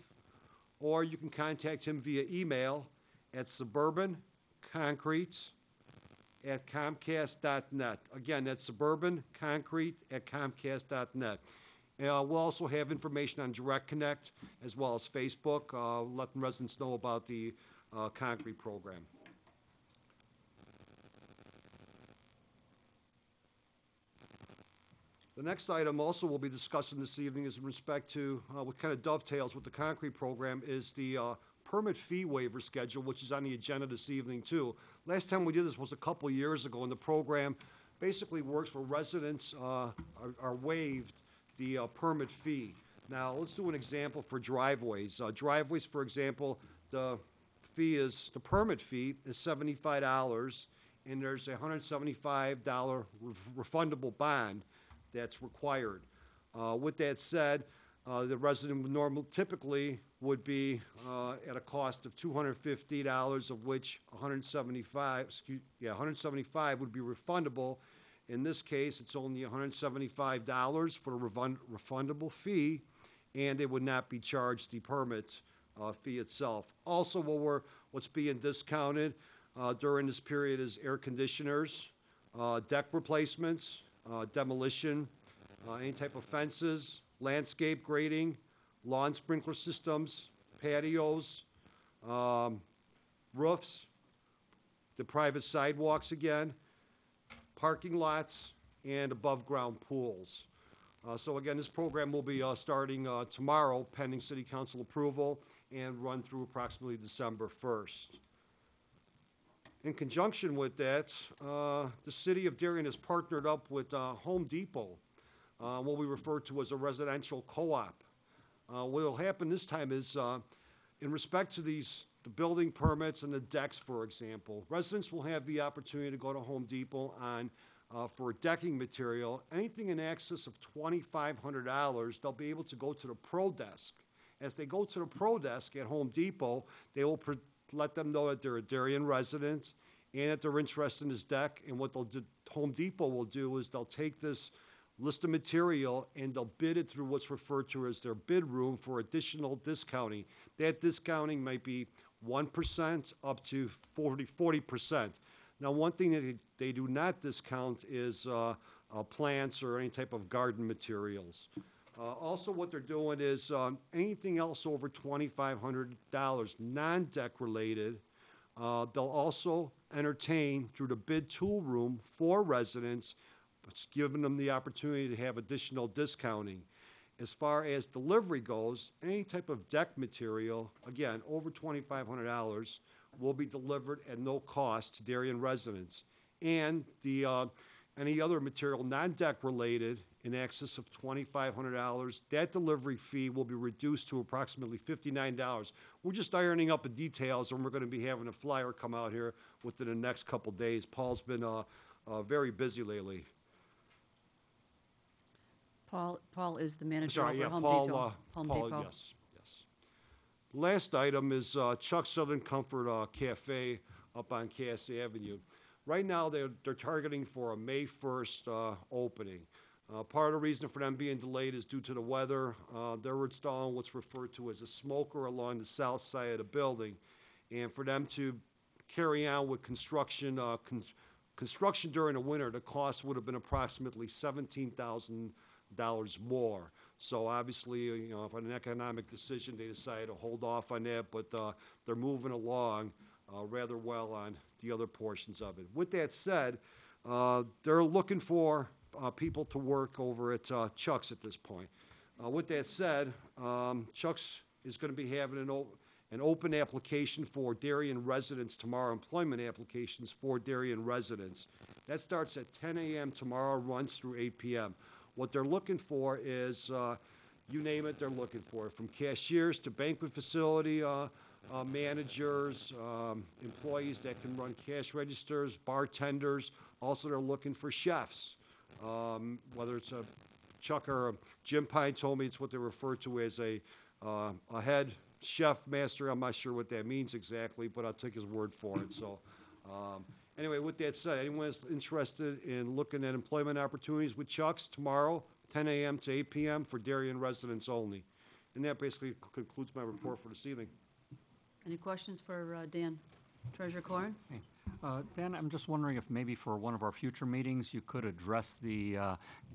or you can contact him via email at suburbanconcrete@comcast.net. Again, that's suburbanconcrete@comcast.net. We'll also have information on Direct Connect as well as Facebook, letting residents know about the concrete program. The next item also we'll be discussing this evening is in respect to what kind of dovetails with the concrete program is the permit fee waiver schedule, which is on the agenda this evening too. Last time we did this was a couple years ago, and the program basically works where residents are waived the permit fee. Now, let's do an example for driveways. Driveways, for example, the permit fee is $75, and there's a $175 refundable bond that's required. With that said, the resident would typically would be at a cost of $250, of which $175 would be refundable. In this case, it's only $175 for the refundable fee, and it would not be charged the permit fee itself. Also, what's being discounted during this period is air conditioners, deck replacements, demolition, any type of fences, landscape grading, lawn sprinkler systems, patios, roofs, the private sidewalks again, parking lots, and above-ground pools. So again, this program will be starting tomorrow, pending City Council approval, and run through approximately December 1st. In conjunction with that, the City of Darien has partnered up with Home Depot, what we refer to as a residential co-op. What will happen this time is, in respect to the building permits and the decks, for example, residents will have the opportunity to go to Home Depot for decking material. Anything in excess of $2,500, they'll be able to go to the Pro Desk. As they go to the Pro Desk at Home Depot, they will let them know that they're a Darien resident and that they're interested in this deck. And what Home Depot will do is they'll take this list of material and they'll bid it through what's referred to as their bid room for additional discounting. That discounting might be 1% up to 40%. Now, one thing that they do not discount is plants or any type of garden materials. Also, what they're doing is anything else over $2,500, non-deck related, they'll also entertain through the bid tool room for residents, but giving them the opportunity to have additional discounting. As far as delivery goes, any type of deck material, again, over $2,500, will be delivered at no cost to Darien residents. And any other material, non-deck related, in excess of $2,500, that delivery fee will be reduced to approximately $59. We're just ironing up the details, and we're going to be having a flyer come out here within the next couple days. Paul's been very busy lately. Paul is the manager Sorry, over yeah, at Home Paul, Depot. Home Paul, Depot. yes. Last item is Chuck's Southern Comfort Cafe up on Cass Avenue. Right now, they're targeting for a May 1st opening. Part of the reason for them being delayed is due to the weather. They're installing what's referred to as a smoker along the south side of the building. And for them to carry on with construction, construction during the winter, the cost would have been approximately $17,000 more. So obviously, you know, if on an economic decision, they decided to hold off on that, but they're moving along rather well on the other portions of it. With that said, they're looking for people to work over at Chuck's at this point. With that said, Chuck's is going to be having an open application for Darien residents tomorrow, employment applications for Darien residents. That starts at 10 a.m. tomorrow, runs through 8 p.m. What they're looking for is, you name it, they're looking for it, from cashiers to banquet facility managers, employees that can run cash registers, bartenders. Also, they're looking for chefs. Whether it's a Chuck or a Jim Pine told me it's what they refer to as a head chef master. I'm not sure what that means exactly, but I'll take his word for it. So anyway, with that said, anyone is interested in looking at employment opportunities with Chuck's tomorrow, 10 a.m. to 8 p.m. for Darien residents only. And that basically concludes my report for this evening. Any questions for Dan? Treasurer Corn? Hey. Dan, I'm just wondering if maybe for one of our future meetings, you could address the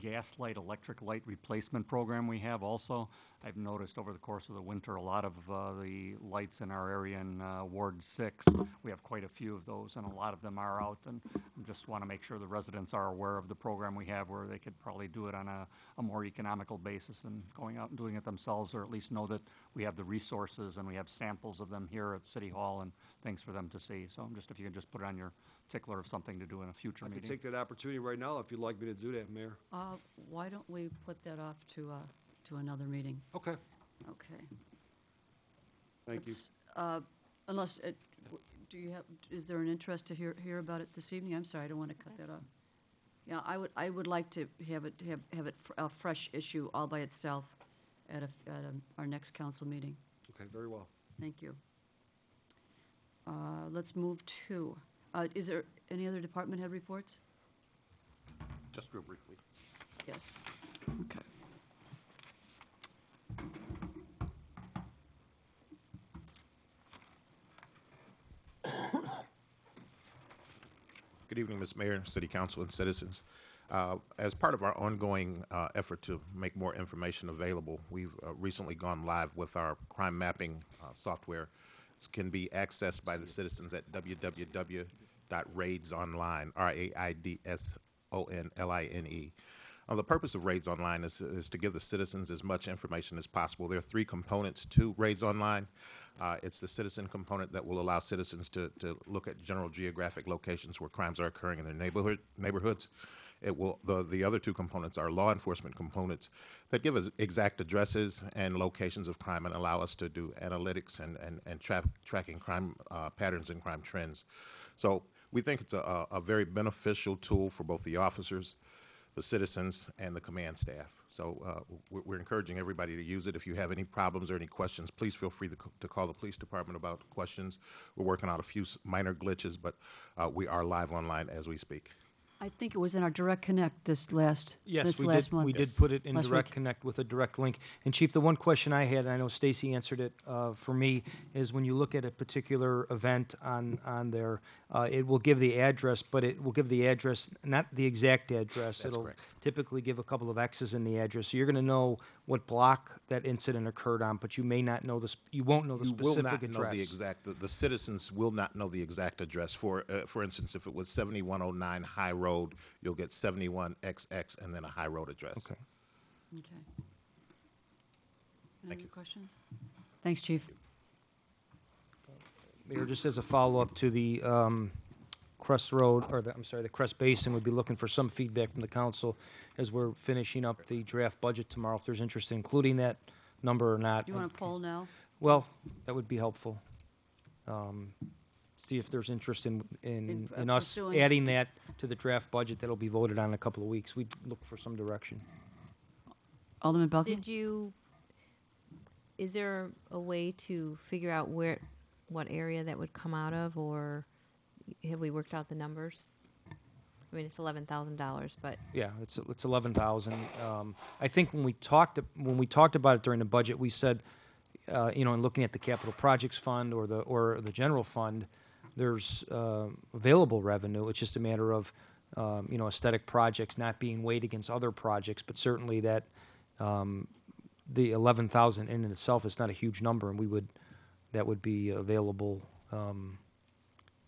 gas light, electric light replacement program we have also. I've noticed over the course of the winter, a lot of the lights in our area in Ward 6, we have quite a few of those, and a lot of them are out, and I just want to make sure the residents are aware of the program we have where they could probably do it on a more economical basis than going out and doing it themselves, or at least know that we have the resources and we have samples of them here at City Hall and things for them to see. So if you could just put it on your tickler of something to do in a future meeting. I can take that opportunity right now if you'd like me to do that, Mayor. Why don't we put that off to another meeting? Okay. Okay. Thank you. Unless, is there an interest to hear about it this evening? I'm sorry, I don't want to cut that off. Yeah, I would like to have it a fresh issue all by itself at our next council meeting. Okay, very well. Thank you. Let's move to, is there any other department head reports? Just real briefly. Yes. Okay. Good evening, Ms. Mayor, City Council, and citizens. As part of our ongoing effort to make more information available, we've recently gone live with our crime mapping software. This can be accessed by the citizens at www.raidsonline, RAIDSONLINE. The purpose of Raids Online is to give the citizens as much information as possible. There are 3 components to Raids Online. It's the citizen component that will allow citizens to look at general geographic locations where crimes are occurring in their neighborhoods. It will, the other 2 components are law enforcement components that give us exact addresses and locations of crime and allow us to do analytics and tracking crime patterns and crime trends. So we think it's a very beneficial tool for both the officers, the citizens, and the command staff. So we're encouraging everybody to use it. If you have any problems or any questions, please feel free to call the police department about questions. We're working out a few minor glitches, but we are live online as we speak. I think it was in our Direct Connect this last month. We did put it in Direct Connect with a direct link. And Chief, the one question I had, and I know Stacy answered it for me, is when you look at a particular event on there, it will give the address, but it will give the address, not the exact address. That's It'll correct. typically give a couple of X's in the address. So you're going to know what block that incident occurred on, but you may not know you won't know the specific address. You will not know the exact, the citizens will not know the exact address. For instance, if it was 7109 High Road, you'll get 71XX and then a High Road address. Okay. Okay. Any Thank other you. questions? Thanks, Chief. Mayor, just as a follow-up to the Crest Road, or the Crest Basin, we'd be looking for some feedback from the council as we're finishing up the draft budget tomorrow, if there's interest in including that number or not. You want to poll now? Well, that would be helpful. See if there's interest in us pursuing- adding that to the draft budget that'll be voted on in a couple of weeks. We'd look for some direction. Alderman Belke? Is there a way to figure out what area that would come out of, or have we worked out the numbers? I mean, it's $11,000, but Yeah, it's 11,000. I think when we talked about it during the budget, we said, in looking at the capital projects fund or the general fund, there's available revenue. It's just a matter of aesthetic projects not being weighed against other projects, but certainly that the 11,000 in and itself is not a huge number, and that would be available.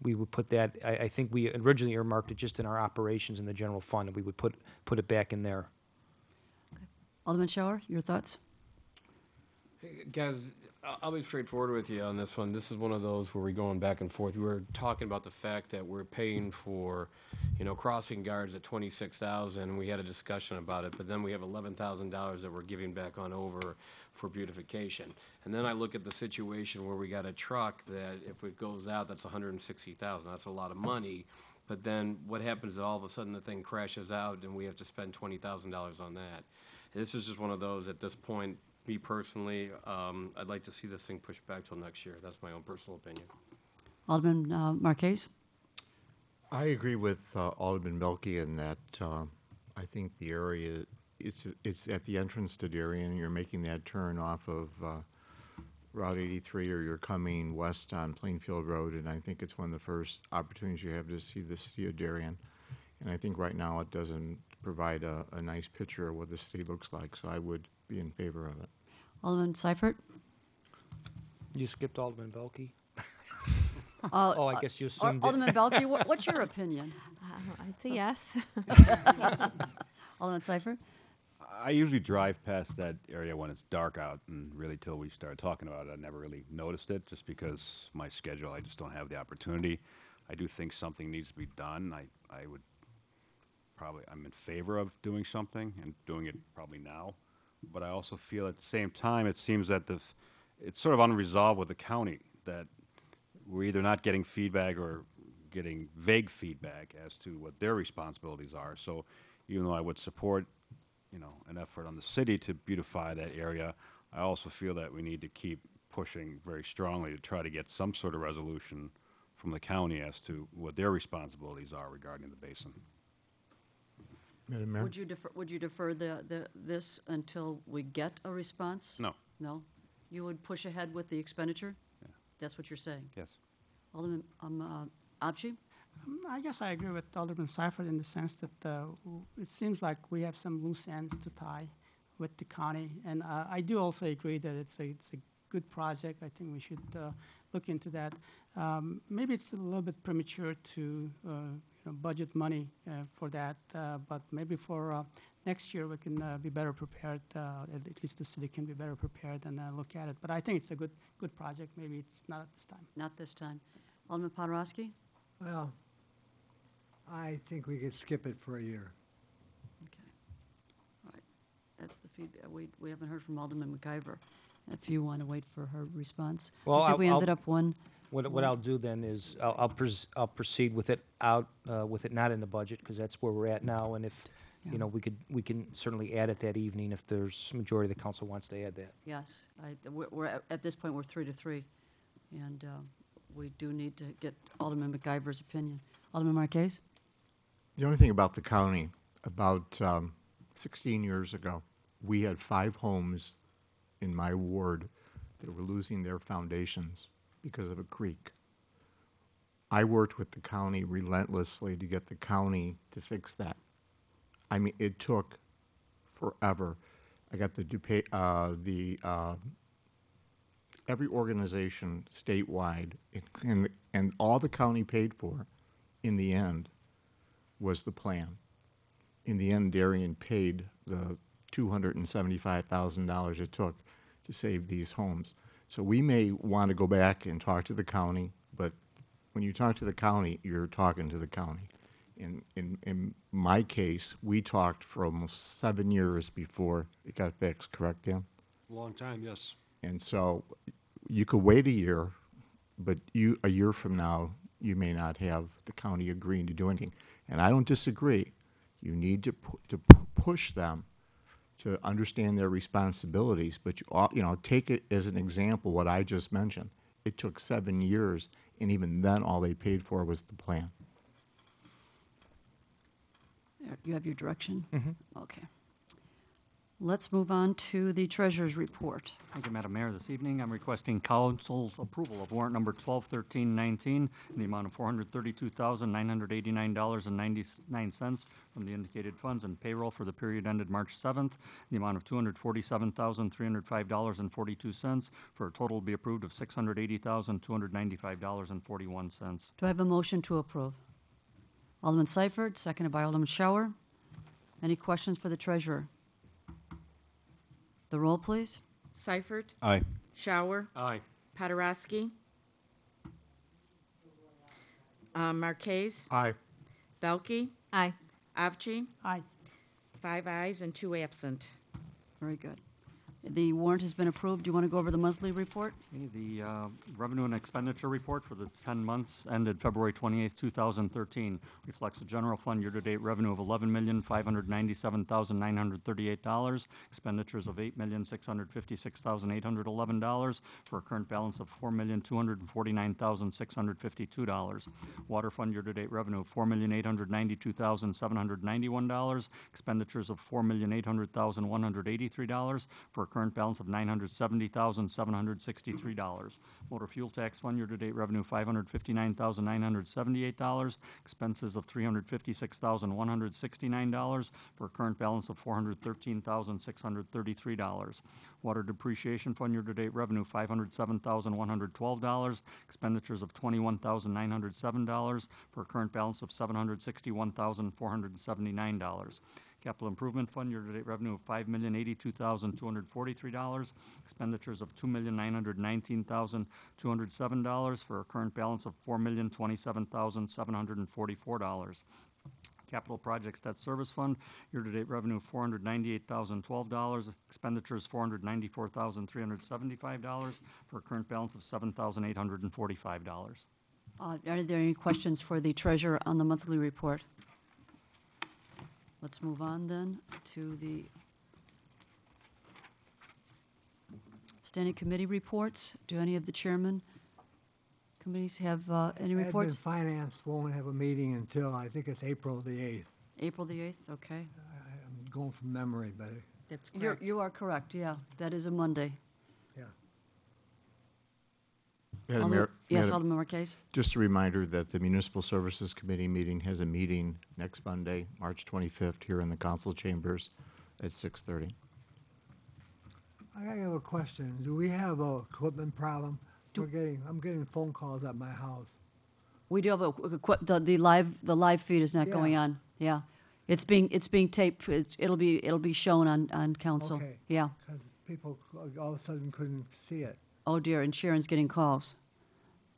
We would put that. I think we originally earmarked it just in our operations in the general fund, and we would put it back in there. Alderman Shower, your thoughts? Hey, guys, I'll be straightforward with you on this one. This is one of those where we're going back and forth. We were talking about the fact that we're paying for, crossing guards at $26,000. We had a discussion about it, but then we have $11,000 that we're giving back on over for beautification. And then I look at the situation where we got a truck that if it goes out, that's $160,000. That's a lot of money. But then what happens is all of a sudden the thing crashes out and we have to spend $20,000 on that. This is just one of those at this point. Me personally, I'd like to see this thing pushed back till next year. That's my own personal opinion. Alderman Marquez? I agree with Alderman Melky in that I think the area, it's at the entrance to Darien. You're making that turn off of Route 83, or you're coming west on Plainfield Road, and I think it's one of the first opportunities you have to see the city of Darien. And I think right now it doesn't provide a nice picture of what the city looks like, so I would be in favor of it. Alderman Ciphered? You skipped Alderman Belke? I guess you assumed Alderman Belke, what's your opinion? I'd say yes. Alderman Ciphered? I usually drive past that area when it's dark out, and really till we started talking about it, I never really noticed it, just because my schedule, I just don't have the opportunity. I do think something needs to be done. I'm in favor of doing something and doing it probably now. But I also feel at the same time, it seems that it's sort of unresolved with the county, that we're either not getting feedback or getting vague feedback as to what their responsibilities are. So even though I would support, an effort on the city to beautify that area, I also feel that we need to keep pushing very strongly to try to get some sort of resolution from the county as to what their responsibilities are regarding the basin. Madam Mayor? Would you defer this until we get a response? No. No? You would push ahead with the expenditure? Yeah. That's what you're saying? Yes. Alderman Abshi? I guess I agree with Alderman Ciphered in the sense that it seems like we have some loose ends to tie with the county. And I do also agree that it's a good project. I think we should look into that. Maybe it's a little bit premature to budget money for that, but maybe for next year we can be better prepared. At least the city can be better prepared and look at it. But I think it's a good project. Maybe it's not at this time. Not this time. Alderman Podorowski? Well, I think we could skip it for a year. Okay. All right. That's the feedback. We haven't heard from Alderman McIver. If you want to wait for her response. Well, I think we ended up one. What I'll do then is I'll proceed with it with it not in the budget, because that's where we're at now. And if we can certainly add it that evening if there's majority of the council wants to add that. Yes. We're at this point we're 3-3, and we do need to get Alderman McIver's opinion. Alderman Marquez? The only thing about the county, about 16 years ago, we had 5 homes in my ward that were losing their foundations because of a creek. I worked with the county relentlessly to get the county to fix that. I mean, it took forever. I got every organization statewide, and all the county paid for, in the end, was the plan. In the end, Darien paid the $275,000 it took to save these homes. So we may want to go back and talk to the county, but when you talk to the county, you're talking to the county. In my case, we talked for almost 7 years before it got fixed, correct, Dan? Long time, yes. And so you could wait a year, but a year from now, you may not have the county agreeing to do anything. And I don't disagree. You need to push them to understand their responsibilities, but take it as an example, what I just mentioned. It took 7 years, and even then, all they paid for was the plan. You have your direction? Mm-hmm. Okay. Let's move on to the treasurer's report. Thank you, Madam Mayor. This evening, I'm requesting council's approval of warrant number 121319 in the amount of $432,989.99 from the indicated funds and payroll for the period ended March 7th, in the amount of $247,305.42, for a total to be approved of $680,295.41. Do I have a motion to approve? Alderman Ciphered, seconded by Alderman Shower. Any questions for the treasurer? The roll, please. Ciphered. Aye. Shower. Aye. Poderowski. Marquez. Aye. Belkey. Aye. Avci. Aye. 5 ayes and 2 absent. Very good. The warrant has been approved. Do you want to go over the monthly report? Okay, the revenue and expenditure report for the 10 months ended February 28th, 2013 reflects a general fund year-to-date revenue of $11,597,938, expenditures of $8,656,811, for a current balance of $4,249,652. Water fund year-to-date revenue of $4,892,791, expenditures of $4,800,183, for a current balance of $970,763. Motor fuel tax fund year-to-date revenue $559,978, expenses of $356,169, for a current balance of $413,633. Water depreciation fund year-to-date revenue $507,112, expenditures of $21,907, for a current balance of $761,479. Capital Improvement Fund year-to-date revenue of $5,082,243, expenditures of $2,919,207, for a current balance of $4,027,744. Capital Projects Debt Service Fund, year-to-date revenue of $498,012, expenditures $494,375, for a current balance of $7,845. Are there any questions for the treasurer on the monthly report? Let's move on then to the standing committee reports. Do any of the chairman committees have any reports? Admin Finance won't have a meeting until, I think it's April the 8th. April the 8th, okay. I'm going from memory, but That's correct. You are correct, yeah. That is a Monday. yeah. Madam Mayor, Yes, Alderman Marquez. just a reminder that the Municipal Services Committee meeting has a meeting next Monday, March 25th, here in the council chambers at 6:30. I have a question. Do we have a equipment problem? I'm getting phone calls at my house. We do have the live feed is not Yeah. going on, yeah. It's being taped, it'll be shown on council. Okay. Yeah. Because people all of a sudden couldn't see it. Oh dear, and Sharon's getting calls.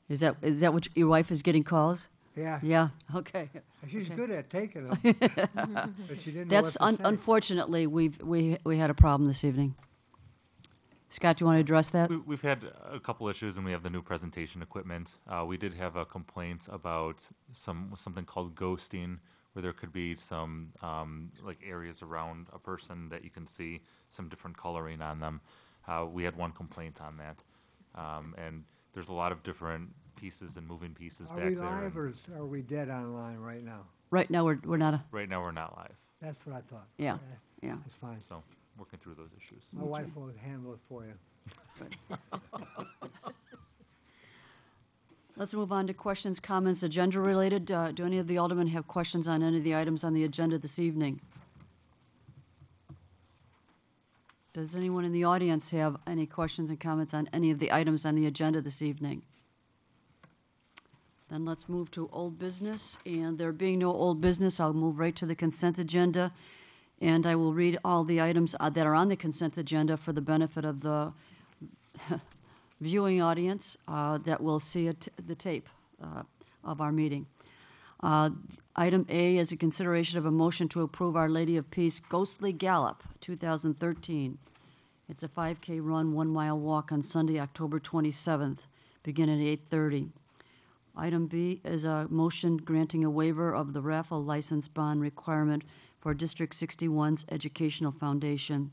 Is that what your wife is getting calls? Yeah. Yeah, okay. She's Okay. good at taking them. But she didn't know That's, what to say. unfortunately, we had a problem this evening. Scott, do you want to address that? We've had a couple issues, and we have the new presentation equipment. We did have a complaint about something called ghosting, where there could be some like areas around a person that you can see some different coloring on them. We had one complaint on that, and there's a lot of different pieces and moving pieces Are back we there. live or are we dead online right now? Right now, we're not, Right now, we're not live, That's what I thought. Yeah, yeah. That's fine. so working through those issues. My wife will handle it for you. Let's move on to questions, comments, agenda-related. Do any of the aldermen have questions on any of the items on the agenda this evening? Does anyone in the audience have any questions and comments on any of the items on the agenda this evening? Then let's move to old business, and there being no old business, I'll move right to the consent agenda, and I will read all the items that are on the consent agenda for the benefit of the viewing audience that will see the tape of our meeting. Item A is a consideration of a motion to approve Our Lady of Peace Ghostly Gallup 2013. It's a 5K run, 1 mile walk on Sunday, October 27th, beginning at 8:30. Item B is a motion granting a waiver of the Raffle license bond requirement for District 61's Educational Foundation.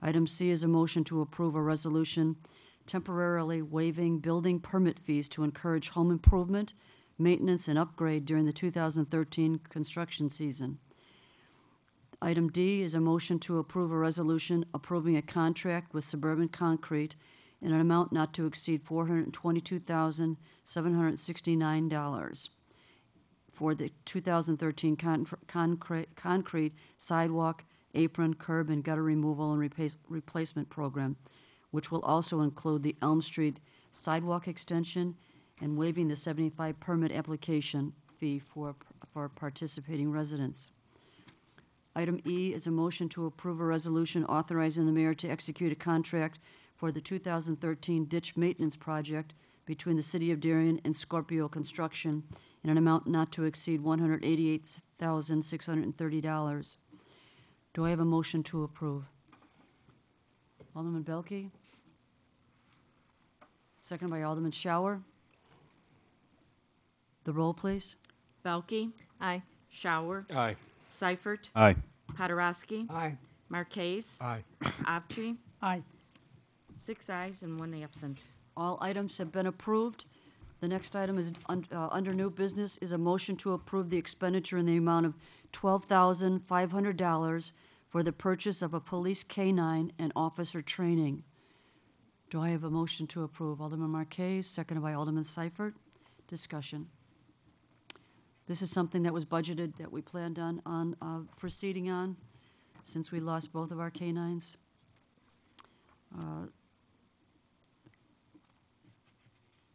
Item C is a motion to approve a resolution temporarily waiving building permit fees to encourage home improvement, maintenance, and upgrade during the 2013 construction season. Item D is a motion to approve a resolution approving a contract with Suburban Concrete in an amount not to exceed $422,769 for the 2013 concrete sidewalk, apron, curb, and gutter removal and replacement program, which will also include the Elm Street sidewalk extension and waiving the $75 permit application fee for participating residents. Item E is a motion to approve a resolution authorizing the mayor to execute a contract for the 2013 ditch maintenance project between the City of Darien and Scorpio Construction in an amount not to exceed $188,630. Do I have a motion to approve? Alderman Belke? Second by Alderman Shower. The roll, please. Belke. Aye. Shower. Aye. Ciphered. Aye. Poderowski. Aye. Marquez. Aye. Avci. Aye. 6 ayes and 1 absent. All items have been approved. The next item is under new business is a motion to approve the expenditure in the amount of $12,500 for the purchase of a police canine and officer training. Do I have a motion to approve? Alderman Marquez, seconded by Alderman Ciphered. Discussion. This is something that was budgeted that we planned on proceeding on since we lost both of our canines.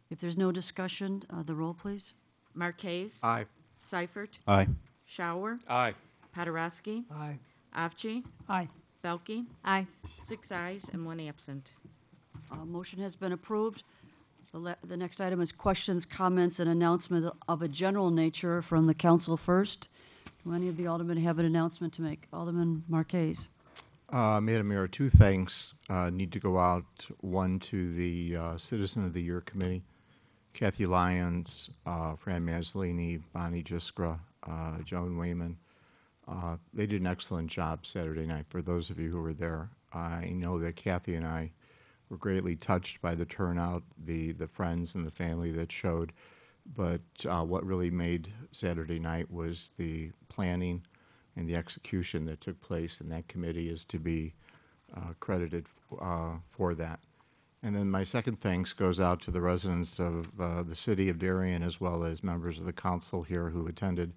If there's no discussion, the roll, please. Marquez. Aye. Ciphered. Aye. Shower. Aye. Poderowski. Aye. Avci. Aye. Belke. Aye. 6 ayes and 1 absent. Motion has been approved. The next item is questions, comments, and announcements of a general nature from the council first. Do any of the aldermen have an announcement to make? Alderman Marquez. Madam Mayor, 2 thanks need to go out. One to the Citizen of the Year Committee, Kathy Lyons, Fran Maslini, Bonnie Jiskra, Joan Wayman. They did an excellent job Saturday night. For those of you who were there, I know that Kathy and I were greatly touched by the turnout, the friends and the family that showed. But what really made Saturday night was the planning and the execution that took place, and that committee is to be credited for that. And then my second thanks goes out to the residents of the city of Darien, as well as members of the council here who attended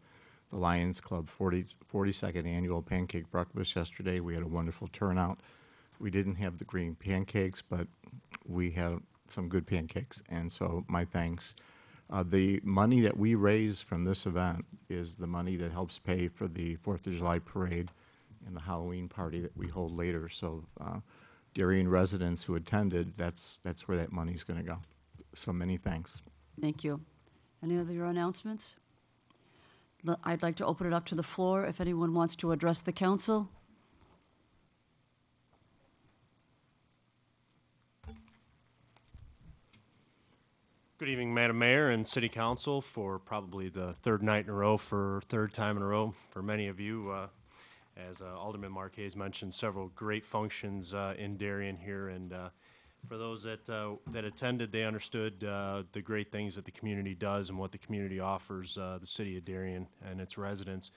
the Lions Club 42nd annual pancake breakfast yesterday. We had a wonderful turnout. We didn't have the green pancakes, but we had some good pancakes, and so my thanks. The money that we raise from this event is the money that helps pay for the 4th of July parade and the Halloween party that we hold later. So Darien residents who attended, that's where that money's going to go. So many thanks. Thank you. Any other announcements? I'd like to open it up to the floor if anyone wants to address the council. Good evening, Madam Mayor and City Council, for probably the third time in a row for many of you. As Alderman Marquez mentioned, several great functions in Darien here, and for those that attended, they understood the great things that the community does and what the community offers the city of Darien and its residents.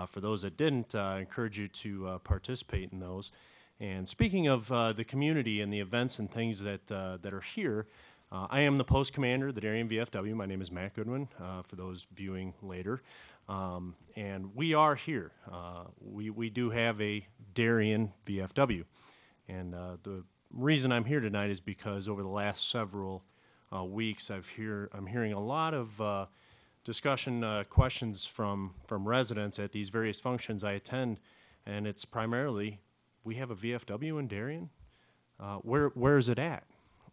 For those that didn't, I encourage you to participate in those. And speaking of the community and the events and things that are here, I am the post commander of the Darien VFW. My name is Matt Goodwin, for those viewing later. And we are here. We do have a Darien VFW. And the reason I'm here tonight is because over the last several weeks, I'm hearing a lot of discussion, questions from residents at these various functions I attend. And it's primarily, we have a VFW in Darien? Where is it at?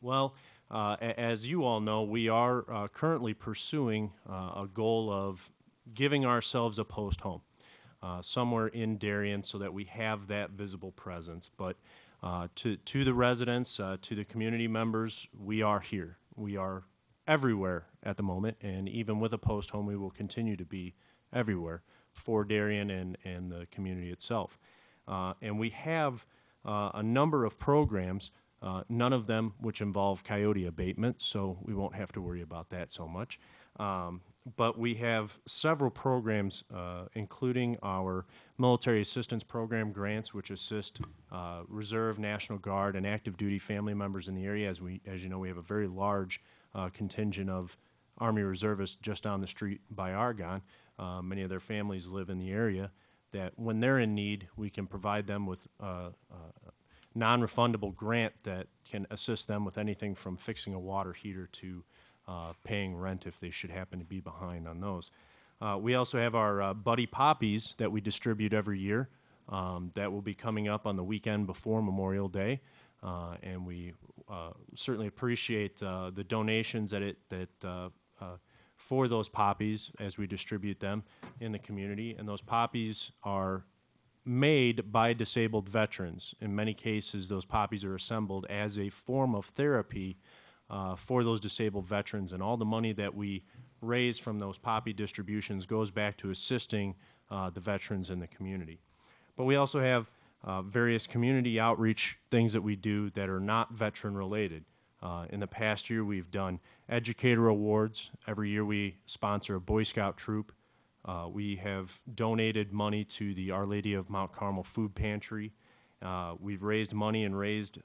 Well, as you all know, we are currently pursuing a goal of giving ourselves a post home somewhere in Darien so that we have that visible presence. But to the residents, to the community members, we are here. We are everywhere at the moment, and even with a post home, we will continue to be everywhere for Darien and the community itself. And we have a number of programs, none of them which involve coyote abatement, so we won't have to worry about that so much. But we have several programs, including our military assistance program grants, which assist Reserve, National Guard, and active duty family members in the area. As you know, we have a very large contingent of Army Reservists just down the street by Argonne. Many of their families live in the area. That when they're in need, we can provide them with non-refundable grant that can assist them with anything from fixing a water heater to paying rent if they should happen to be behind on those. We also have our Buddy Poppies that we distribute every year that will be coming up on the weekend before Memorial Day. And we certainly appreciate the donations for those poppies as we distribute them in the community. And those poppies are made by disabled veterans. In many cases, those poppies are assembled as a form of therapy for those disabled veterans, and all the money that we raise from those poppy distributions goes back to assisting the veterans in the community. But we also have various community outreach things that we do that are not veteran related. In the past year, we've done educator awards. Every year we sponsor a Boy Scout troop. We have donated money to the Our Lady of Mount Carmel Food Pantry. We've raised money and raised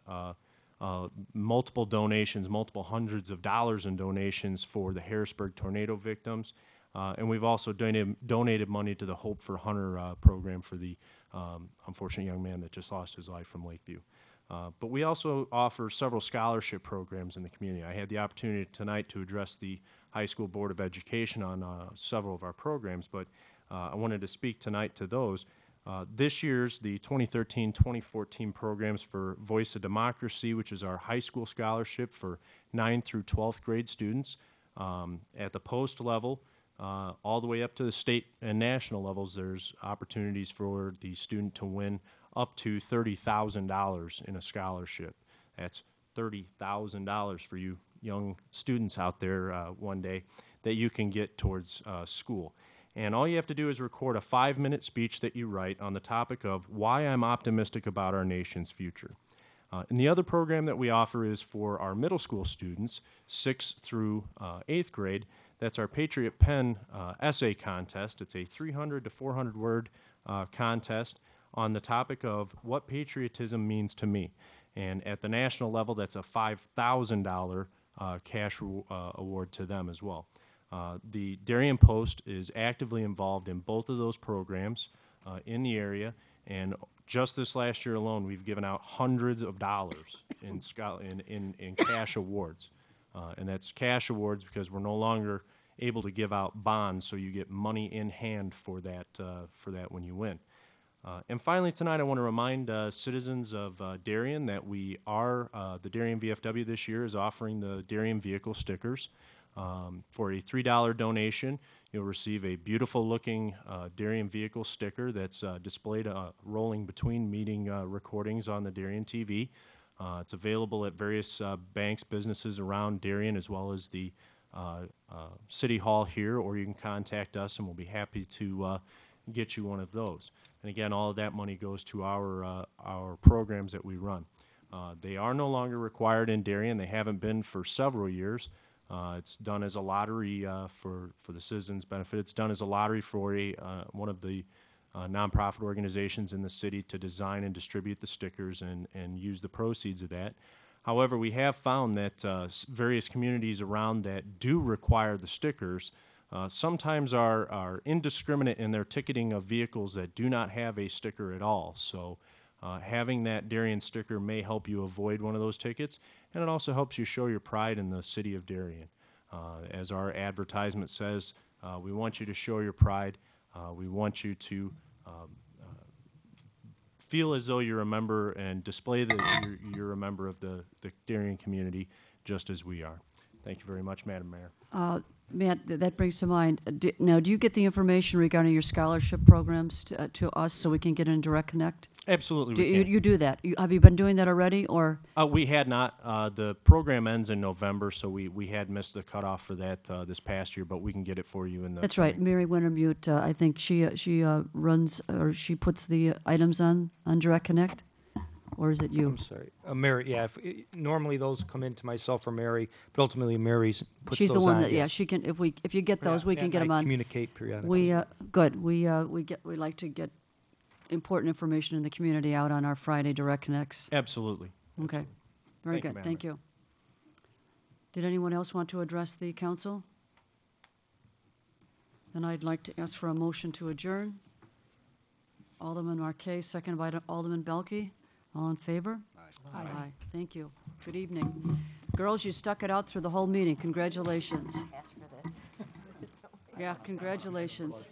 multiple donations, multiple hundreds of dollars in donations for the Harrisburg tornado victims. And we've also donated money to the Hope for Hunter program for the unfortunate young man that just lost his life from Lakeview. But we also offer several scholarship programs in the community. I had the opportunity tonight to address the High School Board of Education on several of our programs, but I wanted to speak tonight to those. This year's, the 2013-2014 programs for Voice of Democracy, which is our high school scholarship for 9th through 12th grade students. At the post level, all the way up to the state and national levels, there's opportunities for the student to win up to $30,000 in a scholarship. That's $30,000 for you young students out there one day that you can get towards school. And all you have to do is record a 5-minute speech that you write on the topic of why I'm optimistic about our nation's future. And the other program that we offer is for our middle school students, 6th through 8th grade. That's our Patriot Pen essay contest. It's a 300 to 400 word contest on the topic of what patriotism means to me. And at the national level, that's a $5,000 cash award to them as well. The Darien Post is actively involved in both of those programs in the area, and just this last year alone, we've given out hundreds of dollars in cash awards. And that's cash awards because we're no longer able to give out bonds, so you get money in hand for that when you win. And finally tonight, I want to remind citizens of Darien that we are, the Darien VFW this year is offering the Darien vehicle stickers. For a $3 donation, you'll receive a beautiful looking Darien vehicle sticker that's displayed rolling between meeting recordings on the Darien TV. It's available at various banks, businesses around Darien, as well as the City Hall here, or you can contact us and we'll be happy to get you one of those. And again, all of that money goes to our programs that we run. They are no longer required in Darien. They haven't been for several years. It's done as a lottery for the citizens' benefit. It's done as a lottery for one of the nonprofit organizations in the city to design and distribute the stickers and use the proceeds of that. However, we have found that various communities around that do require the stickers sometimes are indiscriminate in their ticketing of vehicles that do not have a sticker at all. So having that Darien sticker may help you avoid one of those tickets, and it also helps you show your pride in the city of Darien. As our advertisement says, we want you to show your pride. We want you to feel as though you're a member and display that you're a member of the Darien community just as we are. Thank you very much, Madam Mayor. Matt, that brings to mind, now, do you get the information regarding your scholarship programs to us so we can get in direct connect? Absolutely, Do we you, can. you do that? Have you been doing that already, or? We had not. The program ends in November, so we had missed the cutoff for that this past year, but we can get it for you in the. That's right, coming- Mary Wintermute, I think she runs, or she puts the items on Direct Connect? Or is it you? I'm sorry. Mary, yeah, normally those come into myself or Mary, but ultimately Mary's puts She's the those one on, that, yeah, yes. she can, if you get those, we Matt can get and them I on. communicate periodically. Good, we like to get important information in the community out on our Friday Direct Connects. Absolutely. Okay, very Thank you, good, Madam thank you. Did anyone else want to address the council? Then I'd like to ask for a motion to adjourn. Alderman Marquez, second by Alderman Belke. All in favor? Aye. Aye. Thank you. Good evening. Girls, you stuck it out through the whole meeting. Congratulations. Yeah, congratulations.